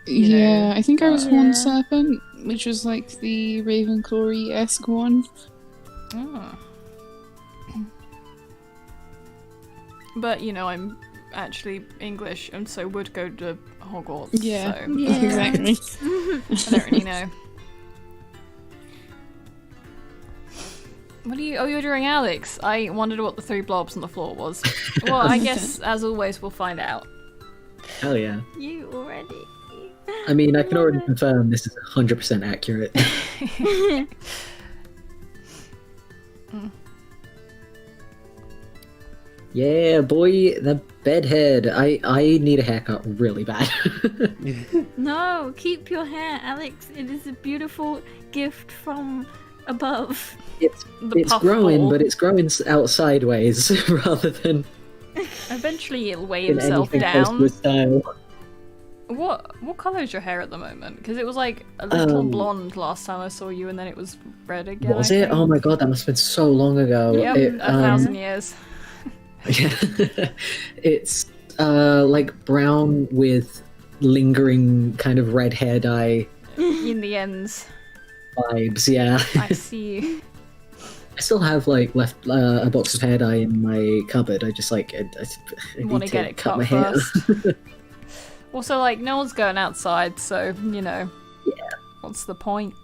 Yeah, I think I was Yeah. Horned Serpent, which was like the Ravenclaw-esque one. Oh. But I'm actually English and so would go to Hogwarts. Yeah. So Yeah. Exactly. I don't really know. What are you? Oh, you're drawing Alex. I wondered what the 3 blobs on the floor was. Well, I guess as always we'll find out. Hell yeah. You already. I mean, I can already confirm this is 100% accurate. Yeah, boy, the bedhead. I need a haircut really bad. No, keep your hair, Alex. It is a beautiful gift from above. It's growing, but it's growing out sideways rather than. Eventually, it'll weigh in himself anything close down. to a style. What colour is your hair at the moment? Because it was like a little blonde last time I saw you, and then it was red again. Was it? Oh my god, that must have been so long ago. Yep, 1,000 years. Yeah. It's like brown with lingering kind of red hair dye In the ends. vibes. Yeah. I see. I still have like left a box of hair dye in my cupboard. I just like I Want need to get it cut cut my hair. first. Also, like, no one's going outside, so, you know. Yeah. What's the point?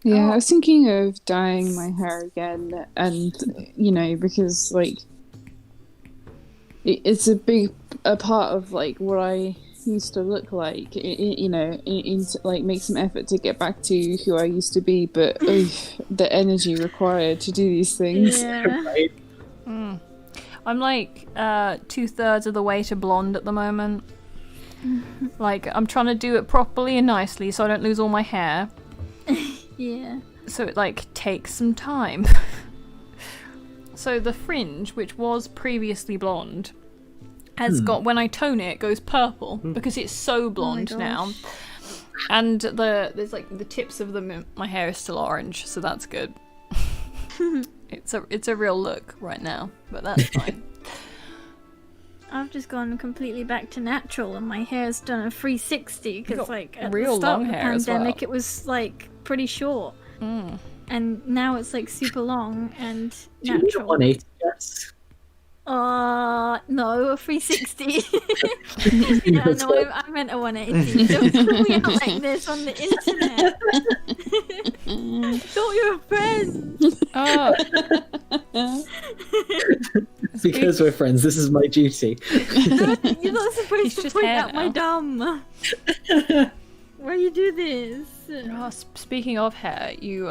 Yeah, I was thinking of dyeing my hair again, and because like it's a big part of like what I used to look like. Like make some effort to get back to who I used to be, but the energy required to do these things. Yeah. Right. I'm like 2/3 of the way to blonde at the moment. Like, I'm trying to do it properly and nicely so I don't lose all my hair. Yeah. So it like takes some time. So the fringe, which was previously blonde, has got, when I tone it, it goes purple because it's so blonde now. And there's like the tips of my hair is still orange, so that's good. It's a real look right now, but that's fine. I've just gone completely back to natural, and my hair's done a 360 because, like, at real the start long of the hair as pandemic, well. it was like pretty short, and now it's like super long and Do you need a natural. 180, Jess? No, a 360. Yeah, no, I meant a 180. Don't call me out like this on the internet. Thought you were friends. Oh, Because we're friends, this is my duty. You're not supposed He's to just point hair out my now. dumb. Why you do this? oh, speaking of hair, you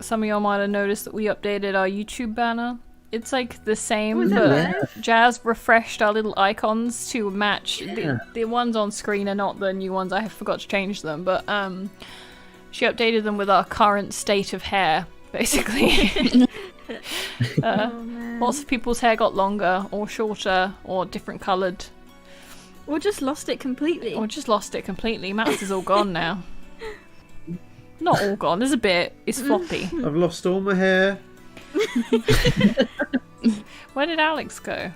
some of y'all might have noticed that we updated our YouTube banner. It's like the same, Was but that Jazz refreshed our little icons to match. Yeah. The ones on screen are not the new ones. I forgot to change them, but she updated them with our current state of hair, basically. Oh, man. Lots of people's hair got longer or shorter or different coloured, Or just lost it completely. or just lost it completely. Matt's is all gone now. Not all gone. There's a bit. It's floppy. I've lost all my hair. Where did Alex go?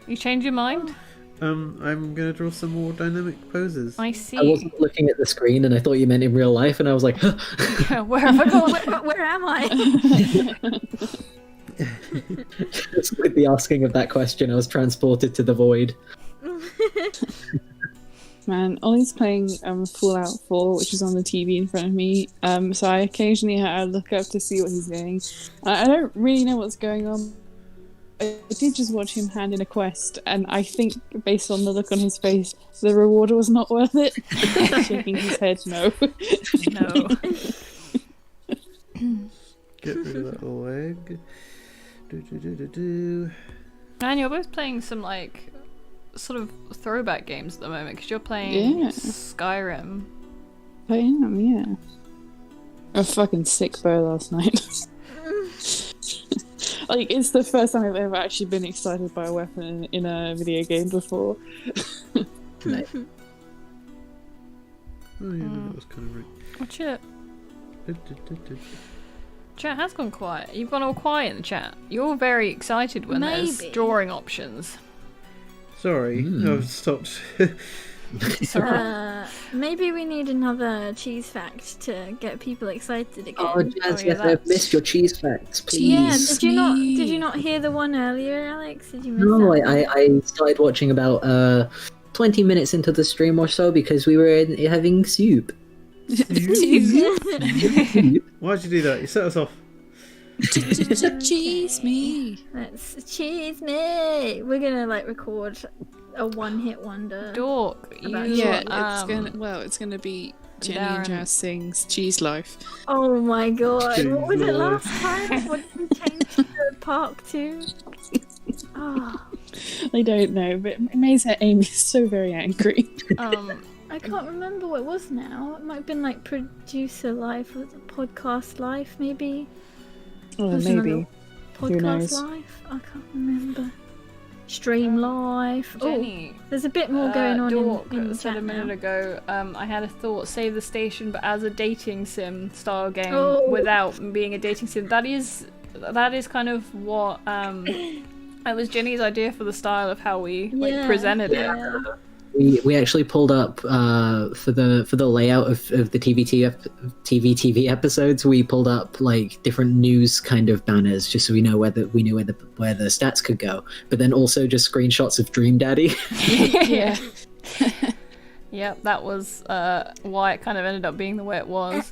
You change your mind? I'm gonna draw some more dynamic poses. I see. I wasn't looking at the screen, and I thought you meant in real life, and I was like, Where have I gone? Where am I? just with the asking of that question, I was transported to the void. Man, Ollie's playing Fallout 4, which is on the TV in front of me. So I occasionally look up to see what he's doing. I don't really know what's going on. I did just watch him hand in a quest, and I think, based on the look on his face, the reward was not worth it. Shaking his head, no. No. Get rid of that leg. Do. And you're both playing some, like, sort of throwback games at the moment, because you're playing Yeah. Skyrim. I am, yeah. A fucking sick bow last night. Like, it's the first time I've ever actually been excited by a weapon in a video game before. Nice. Oh yeah, no, that was kind of right. Watch it. Du. Chat has gone quiet. You've gone all quiet in the chat. You're all very excited when there's Maybe. drawing options. Sorry, Mm. I've stopped. Sorry. Maybe we need another cheese fact to get people excited again. Oh, Jazz, yeah, yes, I've that's- missed your cheese facts, please. Yeah, did you not hear the one earlier, Alex? Did you miss No, that? I started watching about 20 minutes into the stream or so because we were having soup. Why'd you do that? You set us off. Cheese me. Let's cheese me. We're gonna like record a one-hit wonder. Dork, you. Yeah, it's gonna be Jenny and Darren. Jazz sings Cheese Life. Oh my god! What was it Jesus. last time? What did we change the park to? Oh, I don't know, but it makes her Amy so very angry. I can't remember what it was now. It might have been like producer life or podcast life, maybe. Oh, Was maybe. another Who Podcast knows? life. I can't remember. Stream life. Jenny. Oh, there's a bit more going on Dork in the said chat a minute now. ago, I had a thought, save the station, but as a dating sim style game Oh. without being a dating sim. That is kind of what it was Jenny's idea for the style of how we presented it. Yeah. We actually pulled up for the layout of the TV episodes. We pulled up like different news kind of banners just so we knew where the stats could go. But then also just screenshots of Dream Daddy. Yeah. Yep, that was why it kind of ended up being the way it was.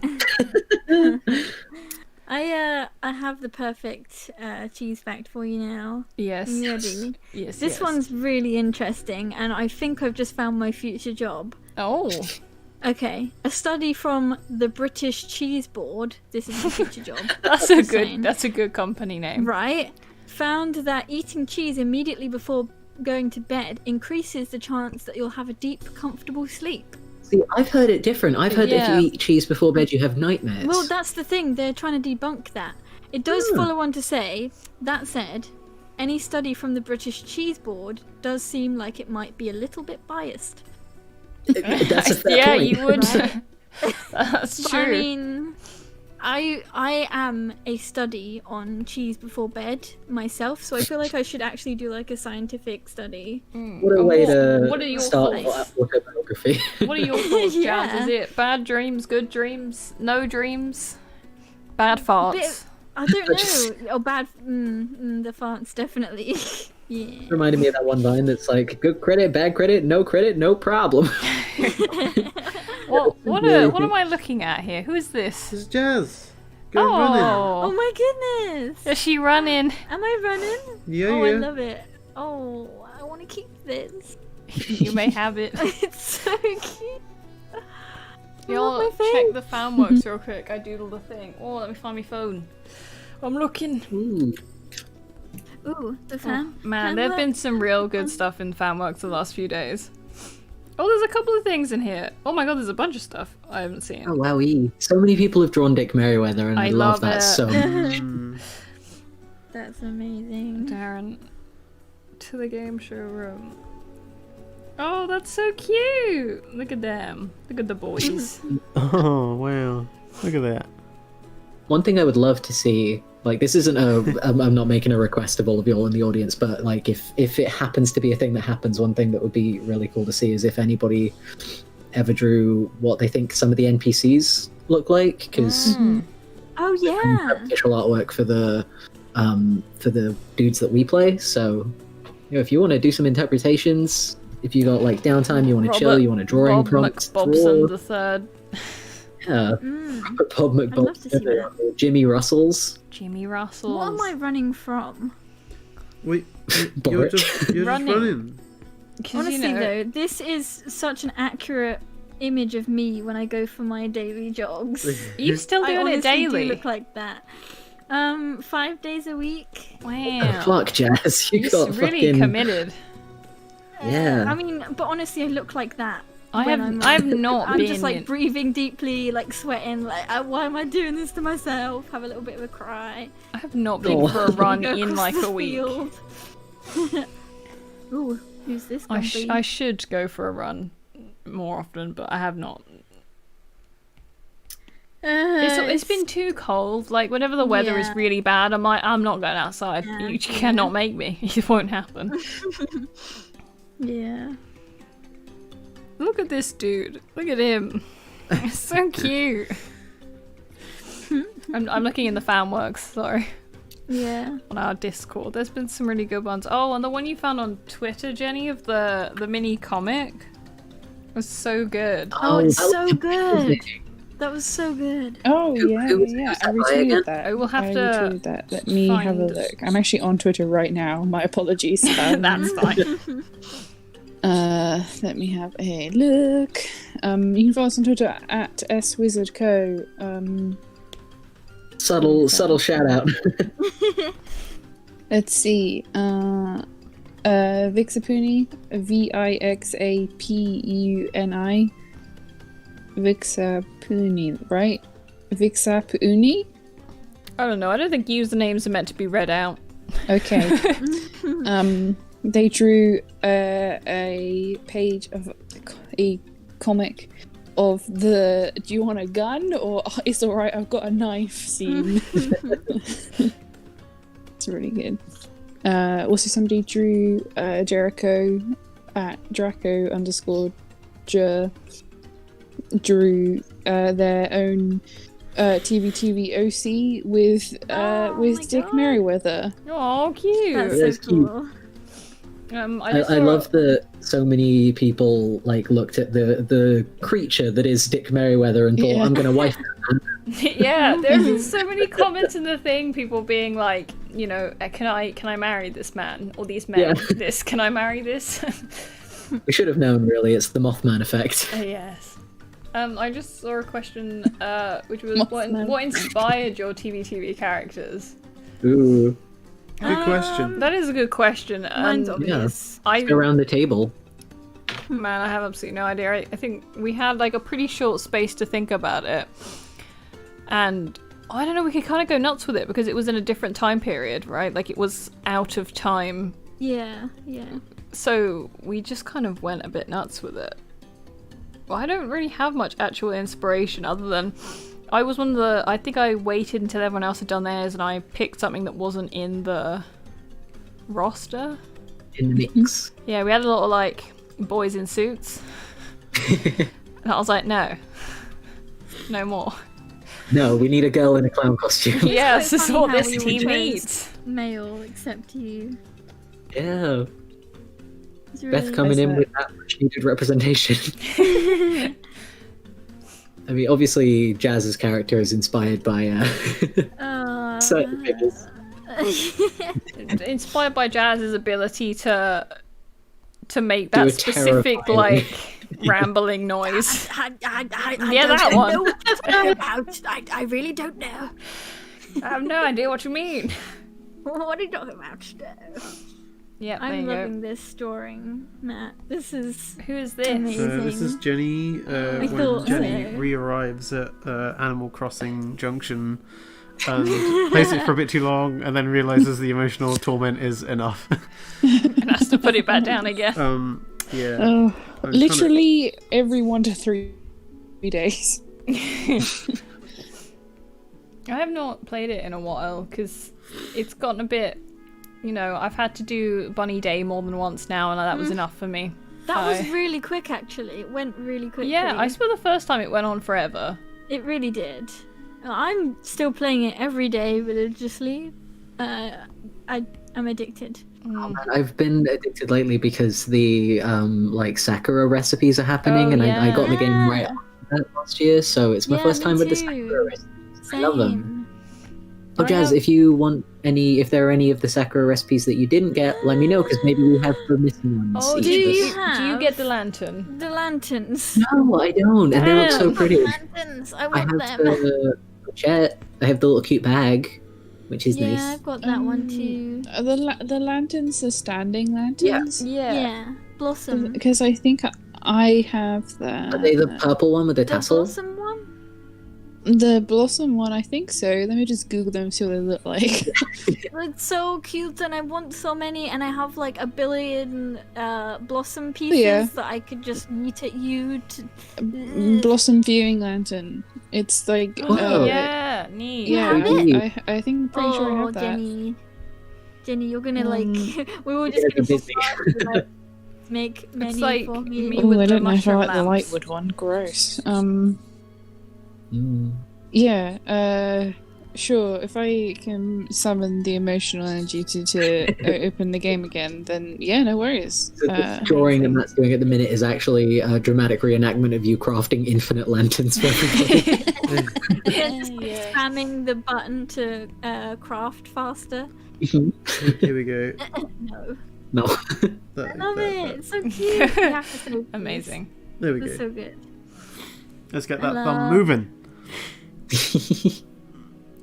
I have the perfect cheese fact for you now. Yes. You ready? Yes. This yes. one's really interesting, and I think I've just found my future job. Oh. Okay, a study from the British Cheese Board. This is the future job. That's a good company name. Right? Found that eating cheese immediately before going to bed increases the chance that you'll have a deep, comfortable sleep. See, I've heard it different. I've heard that if you eat cheese before bed, you have nightmares. Well, that's the thing. They're trying to debunk that. It does follow on to say, that said, any study from the British Cheese Board does seem like it might be a little bit biased. That's a fair Yeah, point. you would. Right? That's But true. I mean, I am a study on cheese before bed myself, so I feel like I should actually do like a scientific study. What a way what are your to start thoughts? autobiography. What are your thoughts, Jazz? Yeah. Is it bad dreams, good dreams, no dreams, bad farts? Bit- I don't know. Oh, bad. The farts definitely. Yeah. Reminded me of that one line that's like, good credit, bad credit, no problem. What am I looking at here? Who is this? It's Jazz. Go running. Oh my goodness! Is she running? Am I running? Yeah, Oh, I yeah. love it. Oh, I want to keep this. You may have it. It's so cute. I Y'all love my check face. the fan works real quick. I doodled a thing. Oh, let me find my phone. I'm looking. Ooh. Ooh, the fan. Man, there've been some real good stuff in fanworks the last few days. Oh, there's a couple of things in here. Oh my god, there's a bunch of stuff I haven't seen. Oh, wowee. So many people have drawn Dick Merriweather, and I love love that it. so much. Mm. That's amazing. Darren, to the game showroom. Oh, that's so cute. Look at them. Look at the boys. Oh, wow. Look at that. One thing I would love to see, like, this isn't I'm not making a request of all of y'all in the audience, but like if it happens to be a thing that happens, one thing that would be really cool to see is if anybody ever drew what they think some of the NPCs look like, because Oh yeah. official artwork for the dudes that we play. So, you know, if you want to do some interpretations, if you got like downtime, you want to chill, you want to drawing Rob prompts, McBobson draw. the third. Yeah, Bob I'd love to see McBobson, Jimmy Russells. Jimmy Russell. What am I running from? Wait, you're Boric. just Running. running. Honestly though, this is such an accurate image of me when I go for my daily jogs. You still I doing it honestly daily? do look like that. 5 days a week. Wow. Fuck, Jazz, you You're got really fucking committed. yeah. I mean, but honestly, I look like that. I when have I'm, I have not I'm been just like in- breathing deeply, like sweating. Like, why am I doing this to myself? Have a little bit of a cry. I have not been Oh. for a run Go in across like the a week. field. Ooh, who's this? I Gumpy? should go for a run more often, but I have not. It's been too cold. Like whenever the weather is Yeah. really bad, I'm like, I'm not going outside. Yeah, You cannot make me. It won't happen. Yeah. Look at this dude. Look at him. It's so cute. I'm looking in the fan works, sorry, Yeah. on our Discord. There's been some really good ones. Oh, and the one you found on Twitter, Jenny, of the mini comic was so good. Oh, it's that so was good. amazing. That was so good. Oh Who yeah, was yeah. that I by again? retweeted that. I will have I to retweeted that. Let me have a find- look. I'm actually on Twitter right now. My apologies. That's fine. Let me have a look. You can follow us on Twitter at swizardco. Subtle shout out. Let's see. Vixapuni, Vixapuni. Vixapuni, right? Vixapuni? I don't know. I don't think usernames are meant to be read out. Okay. They drew a page of a comic of the "Do you want a gun?" or "Oh, it's alright, I've got a knife" scene. It's really good. Also, somebody drew Jericho at Draco_J drew their own TV OC with Dick God. Merriweather. Oh, cute. That's That's so cool. I love that so many people like looked at the creature that is Dick Merriweather and thought, Yeah. I'm gonna wife that. Yeah, there's been so many comments in the thing, people being like, you know, can I marry this man or these men? Yeah. This, can I marry this? We should have known, really. It's the Mothman effect. Yes. I just saw a question, which was Mothman. what inspired your TV characters? Ooh. Good question. That is a good question. Mine's And obvious. I Go around the table. Man, I have absolutely no idea. I think we had like a pretty short space to think about it. And I don't know, we could kind of go nuts with it because it was in a different time period, right? Like it was out of time. Yeah. So we just kind of went a bit nuts with it. Well, I don't really have much actual inspiration other than I was one of the... I think I waited until everyone else had done theirs and I picked something that wasn't in the roster. In the mix. Yeah, we had a lot of like boys in suits. And I was like, no more. No, we need a girl in a clown costume. Yes, this is funny what how this we all team chose needs. Male, except you. Yeah. It's really Beth coming in nice. with that much needed representation. I mean, obviously, Jazz's character is inspired by certain figures. Inspired by Jazz's ability to make Do that a specific terrifying- like rambling noise. I Yeah, that one. know what you're talking about. I really don't know. I have no idea what you mean. What are you talking about? Yeah, there I'm you go. loving this drawing, Matt. This is Who is this? Amazing. This is Jenny. When thought Jenny so. re-arrives at Animal Crossing Junction and plays it for a bit too long, and then realizes the emotional torment is enough. And has to put it back down again. Yeah. Oh, I'm literally every 1 to 3 days. I have not played it in a while because it's gotten a bit, you know, I've had to do Bunny Day more than once now, and that was enough for me. that was really quick. Actually, it went really quickly. Yeah, I swear the first time it went on forever. It really did. I'm still playing it every day religiously. I'm addicted. Oh, man, I've been addicted lately because the like Sakura recipes are happening, Oh, and I got the game yeah. right after that last year, so it's my Yeah, first me time with the too. Sakura recipes. I love them. Same. Oh, Jazz, if you want any, if there are any of the Sakura recipes that you didn't get, let me know because maybe we have the missing ones. Oh, each do of us. you, have- do you get the lantern? The lanterns. No, I don't, and they look so Damn. pretty. Lanterns. I I want have them. the jet. I have the little cute bag, which is Yeah, nice. I've got that one too. Are the lanterns, the standing lanterns? Yeah. Blossom. Because I think I have that. Are they the purple one with the The tassel? blossom one? The blossom one, I think so. Let me just Google them, see what they look like. It's so cute, and I want so many, and I have like 1 billion blossom pieces Yeah. that I could just yeet at you to. Blossom viewing lantern. It's like Oh. Yeah, neat. yeah. have it? I think pretty sure I Oh, have that. Jenny, you're gonna like. we were just Yeah, gonna busy. like, make many like for me me. Oh, with I the don't know if I mushroom like the lamps. lightwood one. Gross. Mm. Yeah. Sure. If I can summon the emotional energy to open the game again, then yeah, no worries. So the drawing that Matt's doing at the minute is actually a dramatic reenactment of you crafting infinite lanterns for everybody. Spamming the button to craft faster. Here we go. No. No. There, I love there, it. It's so cute. You have to say please. Amazing. There we It's go. so good. Let's get that Hello. thumb moving.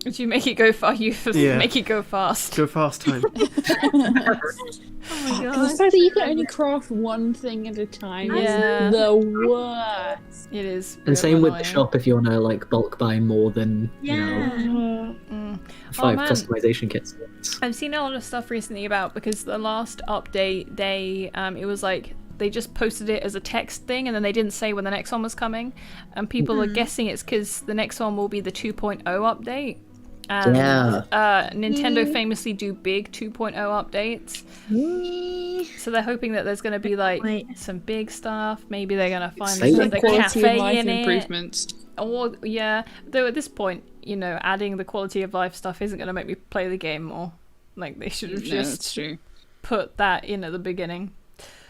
If you make it go far, you Yeah. make it go fast. Go fast time. Oh my The god. fact that you can only craft one thing at a time Yeah. is the worst. It is. And same with the annoying. shop if you want to like bulk buy more than you know Yeah. Mm. 5 man. customization kits. I've seen a lot of stuff recently about because the last update they it was like they just posted it as a text thing and then they didn't say when the next one was coming, and people are guessing it's because the next one will be the 2.0 update. And Nintendo famously do big 2.0 updates, so they're hoping that there's going to be like some big stuff. Maybe they're going to find Exciting. the Quality of cafe life in it. improvements. Or yeah, though at this point, you know, adding the quality of life stuff isn't going to make me play the game more. Like they should have No, just that's true. put that in at the beginning.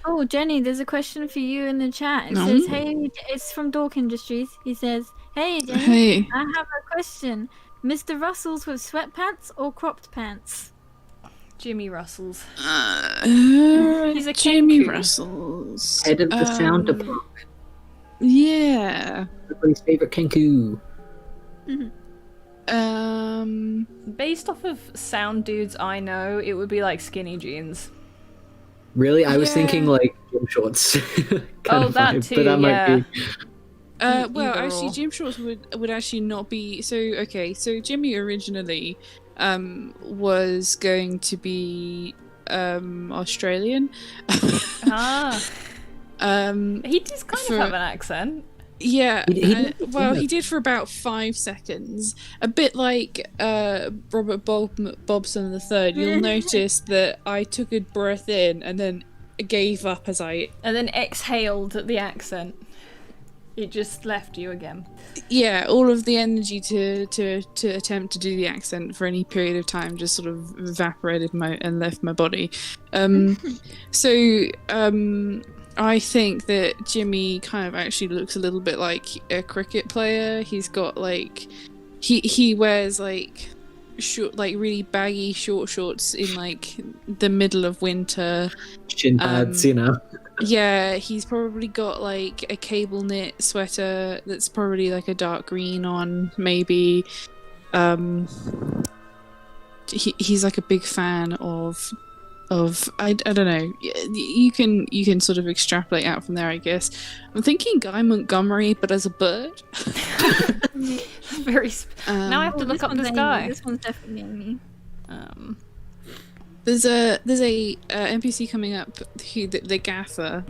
Oh, Jenny, there's a question for you in the chat. It No. says, hey, it's from Dork Industries. He says, hey, Jenny, Hey. I have a question. Mr. Russell's with sweatpants or cropped pants? Jimmy Russell's. He's a Jimmy Kenku. Russell's. Head of the sound department. Yeah. Everybody's favorite Kenku. Based off of sound dudes I know, it would be like skinny jeans. Really, I was Yeah. thinking like gym shorts. kind Oh, of that vibe, too, but that yeah. might be. Well, Either actually, or. gym shorts would actually not be so. Okay, so Jimmy originally was going to be Australian. Ah, he does kind For- of have an accent. Yeah, He did- well, yeah. he did for about 5 seconds. A bit like Robert Bobson III. You'll notice that I took a breath in and then gave up as I. And then exhaled the accent. It just left you again. Yeah, all of the energy to attempt to do the accent for any period of time just sort of evaporated and left my body. I think that Jimmy kind of actually looks a little bit like a cricket player. He's got like he wears like short, like really baggy short shorts in like the middle of winter. Shin pads, you know. Yeah, he's probably got like a cable knit sweater that's probably like a dark green on, maybe. He's like a big fan of I don't know. You can sort of extrapolate out from there, I guess. I'm thinking Guy Montgomery, but as a bird. Very. Now I have to look up this guy. This one's definitely Amy. There's a NPC coming up, the Gaffer,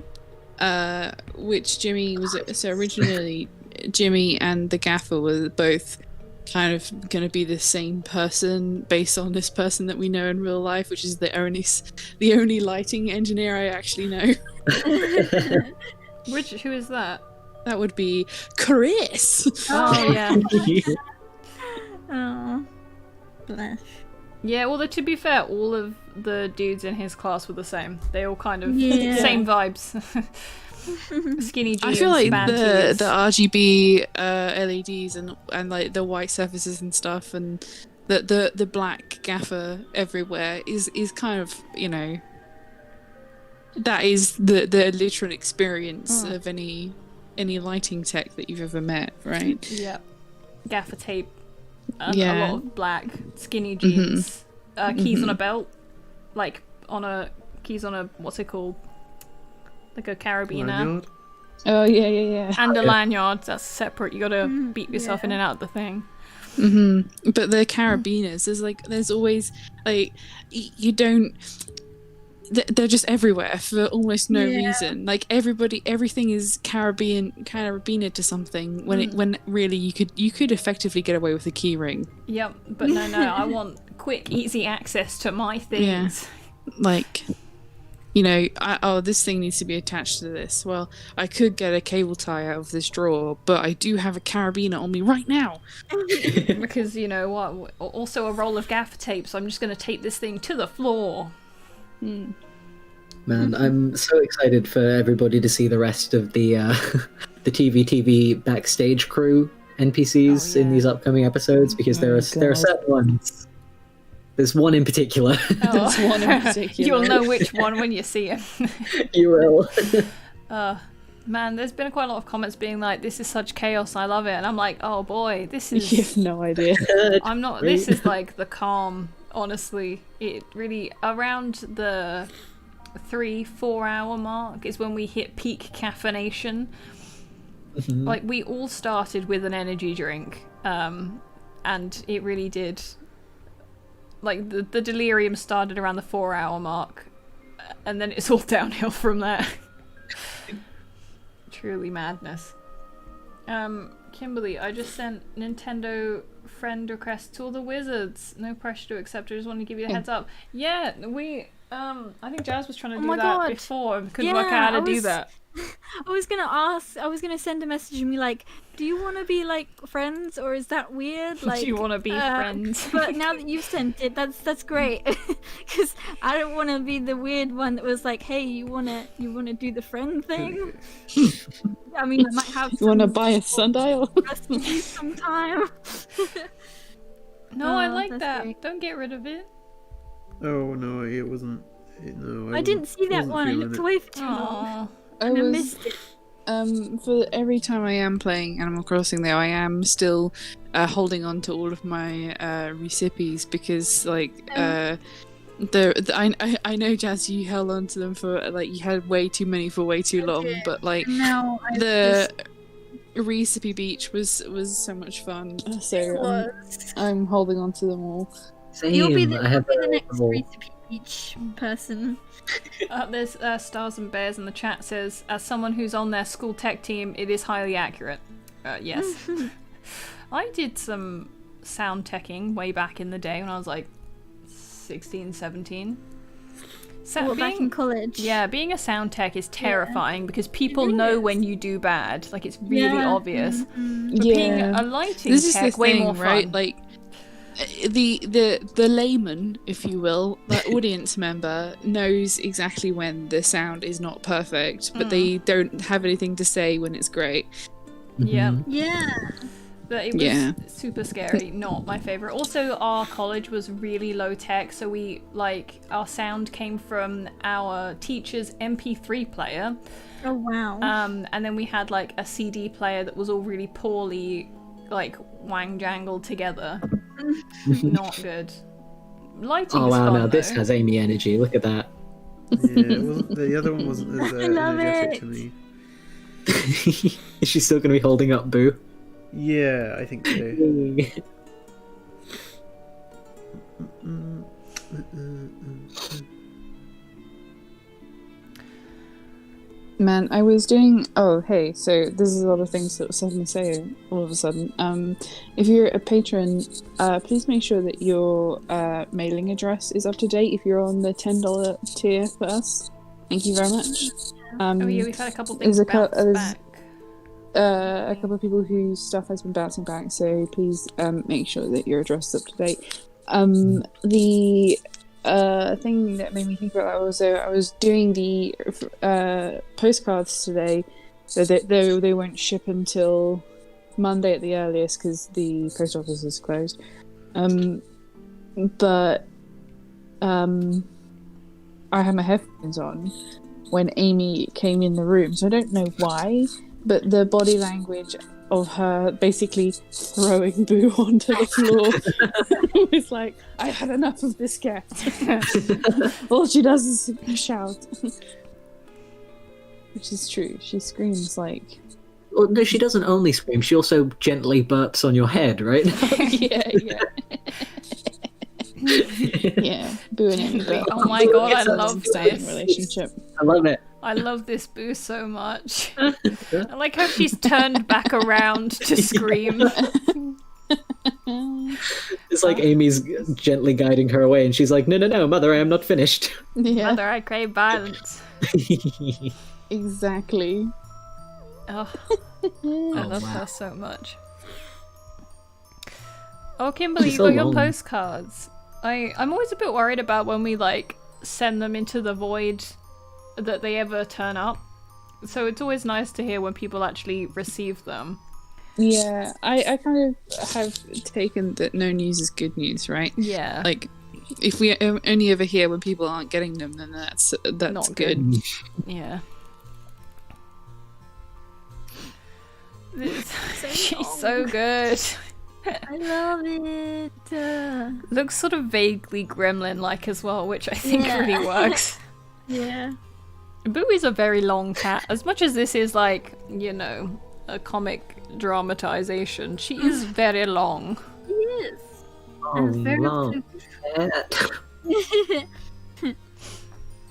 which Jimmy was. So originally, Jimmy and the Gaffer were both kind of going to be the same person based on this person that we know in real life, which is the only lighting engineer I actually know. Who is that? That would be Chris. Oh yeah. Oh, bless. Yeah, although to be fair, all of the dudes in his class were the same. They all kind of Yeah. same vibes. Skinny jeans. I feel like band the tees. RGB LEDs and like the white surfaces and stuff and the black gaffer everywhere is kind of, you know, that is the literal experience of any lighting tech that you've ever met, right? Yeah. Gaffer tape. A Yeah. lot of black, skinny jeans. Keys on a belt. Like keys on a what's it called? Like a carabiner. Lanyard? Oh yeah. And a lanyard, that's separate. You gotta beat yourself in and out of the thing. But the carabiners, there's always like you don't. They're just everywhere for almost no reason. Like everything is carabiner to something when really you could effectively get away with a key ring. Yep, but no, I want quick, easy access to my things. Like, you know, this thing needs to be attached to this. Well, I could get a cable tie out of this drawer, but I do have a carabiner on me right now. Because, you know what, also a roll of gaffer tape, so I'm just going to tape this thing to the floor. Man, I'm so excited for everybody to see the rest of the the TV backstage crew NPCs in these upcoming episodes because there are certain ones. There's one in particular. There's one in particular. You'll know which one when you see him. You will. Man, there's been quite a lot of comments being like, "This is such chaos, I love it," and I'm like, "Oh boy, this is." You have no idea. I'm not. This is like the calm. Honestly, it really around the 3-4 hour mark is when we hit peak caffeination. Like we all started with an energy drink, and it really did. Like the delirium started around the 4 hour mark, and then it's all downhill from there. Truly madness. Kimberly, I just sent Nintendo friend request to all the wizards. No pressure to accept. I just wanted to give you a heads up. Yeah, we. I think Jazz was trying to do that before and couldn't work out how to do that. I was gonna send a message and be like, do you want to be like friends or is that weird? Like, do you want to be friends? But now that you've sent it, that's great. Because I don't want to be the weird one that was like, hey, you wanna do the friend thing? I mean, I might have. You wanna buy a sundial? Sometime. No, I like that. Great. Don't get rid of it. Oh no, it wasn't. I didn't see that one. I looked away for too long. I missed it. For every time I am playing Animal Crossing, though, I am still holding on to all of my recipes because, like, I know, Jazz, you held on to them for like you had way too many for way too long, but like the recipe beach was so much fun. So I'm holding on to them all. Same. You'll be the next recipe beach person. There's Stars and Bears in the chat says, as someone who's on their school tech team, it is highly accurate. Yes. I did some sound teching way back in the day when I was like 16, 17. So back in college. Yeah, being a sound tech is terrifying because people know when you do bad. Like, it's really obvious. But being a lighting this tech, is the way thing, more fun. right? Like, the layman, if you will, the audience member knows exactly when the sound is not perfect, but they don't have anything to say when it's great. Yeah. Yeah. But it was super scary. Not my favorite. Also, our college was really low tech, so our sound came from our teacher's MP3 player. Oh wow. And then we had like a CD player that was all really poorly like wang jangled together. Not good. Lighting is fun, now though. this has Amy energy. Look at that. Yeah, it wasn't, the other one wasn't as energetic to me. Is she still going to be holding up Boo? Yeah, I think so. Man, I was doing. Oh, hey. So this is a lot of things that suddenly say all of a sudden. If you're a patron, please make sure that your mailing address is up to date. If you're on the $10 tier for us, thank you very much. We've had a couple things bounce back. A couple of people whose stuff has been bouncing back, so please make sure that your address is up to date. The thing that made me think about that was I was doing the postcards today, so they won't ship until Monday at the earliest because the post office is closed. But I had my headphones on when Amy came in the room, so I don't know why, but the body language of her basically throwing Boo onto the floor was like, I had enough of this cat. All she does is shout. Which is true. She screams like... Well, no, she doesn't only scream, she also gently burps on your head, right? Yeah. Yeah, Boo and Amy burp. Oh my god, I love this relationship. I love it. I love this Boo so much. I like how she's turned back around to scream. It's like Amy's gently guiding her away, and she's like, no, Mother, I am not finished. Yeah. Mother, I crave violence. Exactly. Oh, I love her so much. Oh, Kimberly, you got your postcards. I'm always a bit worried about when we like send them into the void that they ever turn up. So it's always nice to hear when people actually receive them. Yeah, I kind of have taken that no news is good news, right? Yeah. Like, if we only ever hear when people aren't getting them, then that's Not good. Yeah. She's so good. I love it. Looks sort of vaguely gremlin-like as well, which I think really works. Yeah. Bowie's a very long cat. As much as this is like, you know, a comic dramatization, she is very long. She is. Oh, And very long cat.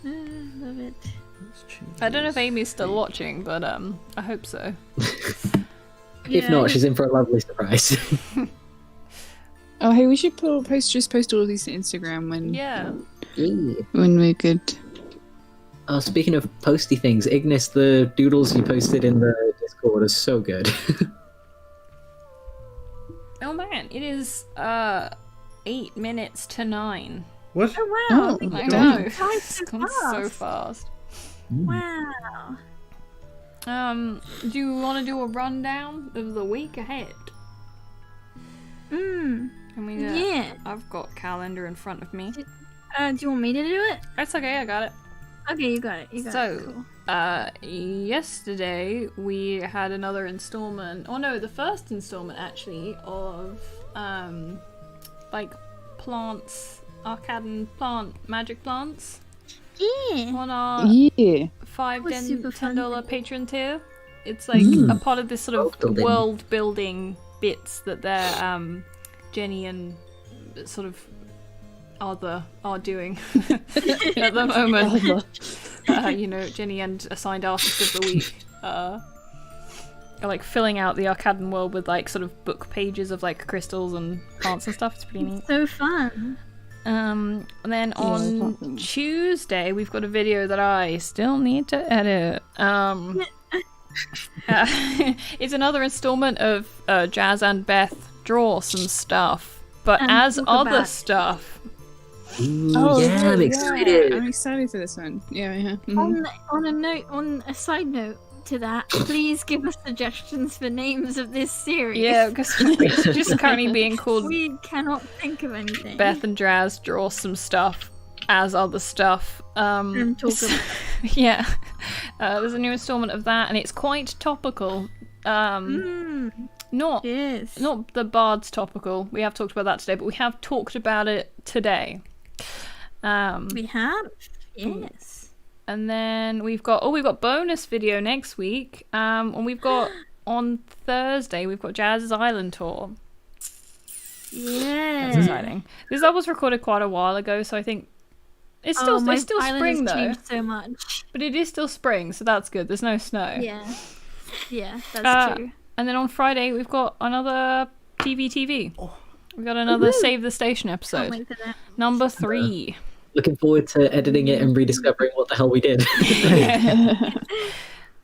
Love it. I don't know if Amy's still watching, but I hope so. If not, she's in for a lovely surprise. Oh, hey, we should post all of these to Instagram when we're good. Speaking of posty things, Ignis, the doodles you posted in the Discord are so good. Oh man, it is 8 minutes to 9. What? Oh wow. Oh, I damn. know. It's It's gone so fast. Wow. Do you want to do a rundown of the week ahead? Mm. Can we? Yeah. I've got calendar in front of me. Do you want me to do it? It's okay, I got it. Okay, you got it. You got it. So, Cool. yesterday we had another installment. Oh no, the first installment actually of like plants, Arcadan plant magic plants Yeah. on our Yeah. was super fun. $10 patron tier. It's like a part of this sort of World building. world building bits that they're Jenny and sort of other are doing at the moment. You know, Jenny and assigned artist of the week are like filling out the Arcadan world with like sort of book pages of like crystals and plants and stuff. It's pretty neat. So fun. And then on Tuesday we've got a video that I still need to edit. It's another installment of Jazz and Beth draw some stuff, but And as talk other about- stuff. Ooh, yeah, I'm excited. I'm excited for this one. Yeah. Mhm. On a side note to that, please give us suggestions for names of this series. Yeah, because it's just currently being called We cannot think of anything. Beth and Jazz draw some stuff as other stuff. And talk about Yeah, there's a new installment of that, and it's quite topical. Not Yes. not the Bard's topical. We have talked about that today, but we have talked about it today. We have. Yes. And then we've got bonus video next week. And we've got on Thursday we've got Jazz's Island tour. Yeah. That's exciting. This was recorded quite a while ago, so I think it's still my it's still island spring has though. changed so much. But it is still spring, so that's good. There's no snow. Yeah. Yeah, that's true. And then on Friday we've got another TV. We've got another Save the Station Can't episode. wait for that. Number 3. Looking forward to editing it and rediscovering what the hell we did.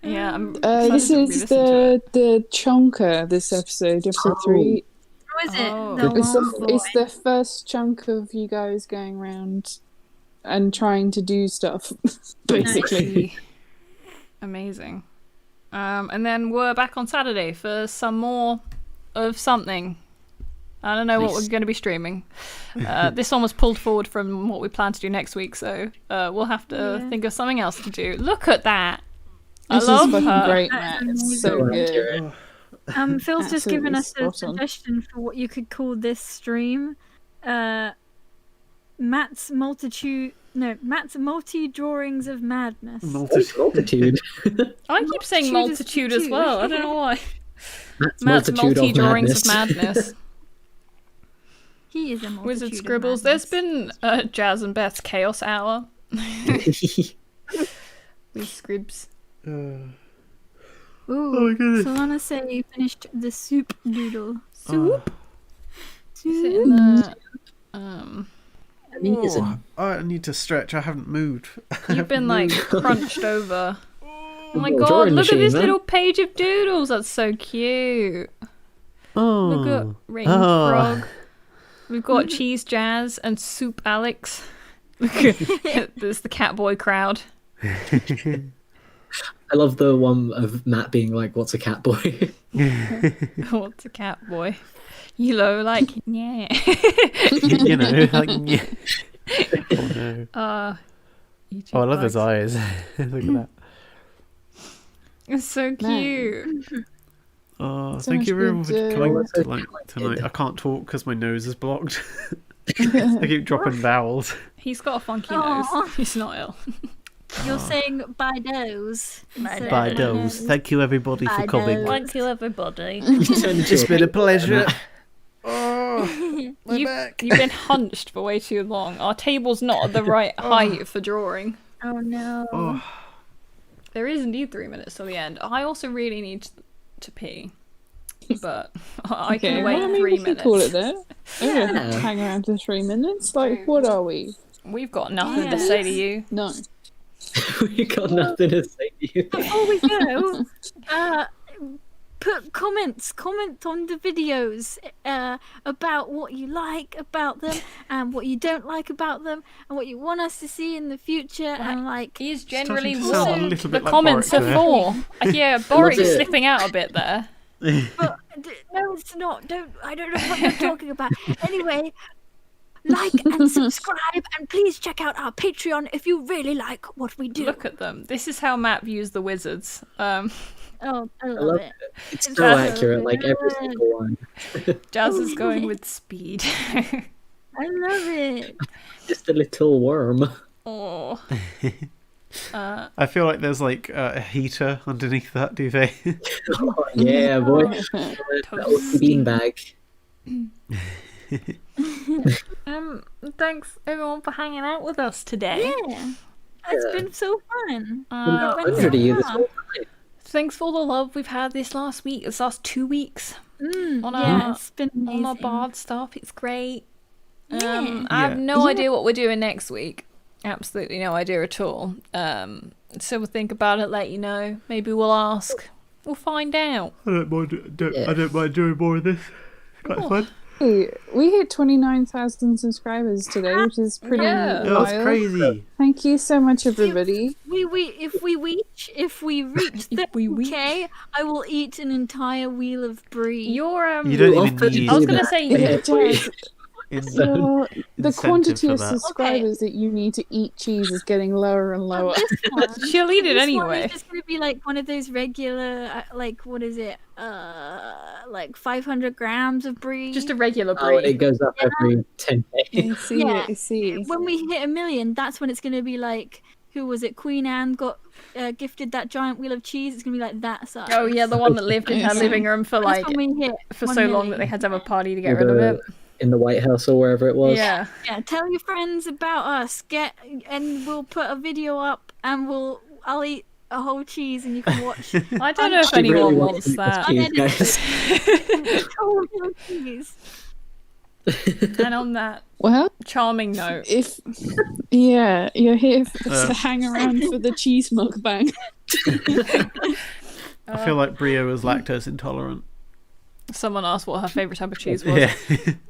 Yeah, I'm This excited to is re-listen to it. the chunker. This episode 3. What is it? Oh. The It's one it's the first chunk of you guys going around and trying to do stuff, basically. Amazing. And then we're back on Saturday for some more of something. I don't know what we're going to be streaming. This one was pulled forward from what we plan to do next week, so we'll have to think of something else to do. Look at that! This I love is fucking her. great, Matt. It's so So good. accurate. Phil's just given us a Absolutely spot on. suggestion for what you could call this stream. Matt's multi drawings of madness. Multitude. I keep saying multitude as multitude. well. I don't know why. Matt's Matt's multitude multi of drawings madness. of madness. He is a multitude Wizard of Scribbles. madness. There's been Jazz and Beth's Chaos Hour. With scribs. Ooh, my goodness. Solana say you finished the soup doodle. Soup? Is it in the, Amazing. I need to stretch. I haven't moved. You've been like crunched over. Oh my Little god, drawing look at this machine, little page of doodles. That's so cute. Oh. Look at Rain Frog. We've got Cheese Jazz and Soup Alex. Look at there's the Catboy crowd. I love the one of Matt being like, "What's a cat boy?" What's a cat boy? You know, like, yeah. You know, like, yeah. Oh no. YouTube Oh, I love bugs. his eyes. Look at that. It's so cute. Oh, So thank much you everyone good, for coming uh, tonight. I can't talk because my nose is blocked. I keep dropping vowels. He's got a funky Aw. nose. He's not ill. You're saying Bidos. Bye, Doze. Thank you everybody for Bye, coming. Doze. Thank you, everybody. It's been a pleasure. You've been hunched for way too long. Our table's not at the right height for drawing. Oh no. Oh, There is indeed 3 minutes till the end. I also really need to pee. But I can wait well, I mean, 3 we can minutes. call it there. I'm gonna Yeah. hang around for 3 minutes. Like, what are we? We've got nothing to say to you. No. We got nothing to say to you. Before we go, put comment on the videos about what you like about them and what you don't like about them and what you want us to see in the future and like He's generally starting to sound a what little the bit like comments Boric are there. for. Yeah, Boric's it. slipping out a bit there. but no it's not I don't know what you're talking about. Anyway, like and subscribe and please check out our Patreon if you really like what we do. Look at them. This is how Matt views the wizards. Oh, I I love love it. It's so That's accurate, like every single one. Jazz is going with speed. I love it. Just a little worm. Oh. I feel like there's like a heater underneath that duvet. Oh, yeah, boy. That was the beanbag. Thanks everyone for hanging out with us today. Yeah. It's been so fun. 100 of you this whole time. Thanks for all the love we've had this last 2 weeks on Yeah, our it's been on our amazing. bard stuff. It's great. Yeah. I have no idea what we're doing next week. Absolutely no idea at all. So we'll think about it, let you know. Maybe we'll ask. We'll find out. I don't mind doing more of this. It's quite fun. Hey, we hit 29,000 subscribers today, which is pretty Yeah. That was wild. crazy. Thank you so much, everybody. If we reach the K, I will eat an entire wheel of brie. You're You don't You even offered to need I was do gonna that. say Yeah, Jazz, the incentive quantity for of that. subscribers that you need to eat cheese is getting lower and lower. This one, she'll eat it this anyway. one is just gonna be like one of those regular, like what is it? Like 500 grams of brie. Just a regular Oh, and brie. it goes up every 10 days. I see Yeah. it, I see. When we hit 1 million, that's when it's gonna be like, who was it? Queen Anne got gifted that giant wheel of cheese. It's gonna be like that size. Oh yeah, the one that lived in her living room for That's like when we hit for 1 so long million. that they had to have a party to get With rid of it. In the White House or wherever it was. Yeah. Yeah, tell your friends about us. And we'll put a video up, and I'll eat a whole cheese, and you can watch. I don't know if She really anyone wants wants to eat that. this cheese, guys. whole cheese. And on that Well, charming note, if you're here to hang around for the cheese mukbang. I feel like Brio is lactose intolerant. someone asked what her favourite type of cheese was. Yeah.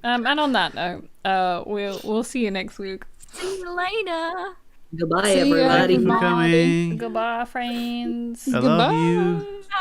And on that note, we'll see you next week. See you later. Goodbye, See ya, everybody. Thank you for coming. Goodbye, friends. I love you. Goodbye.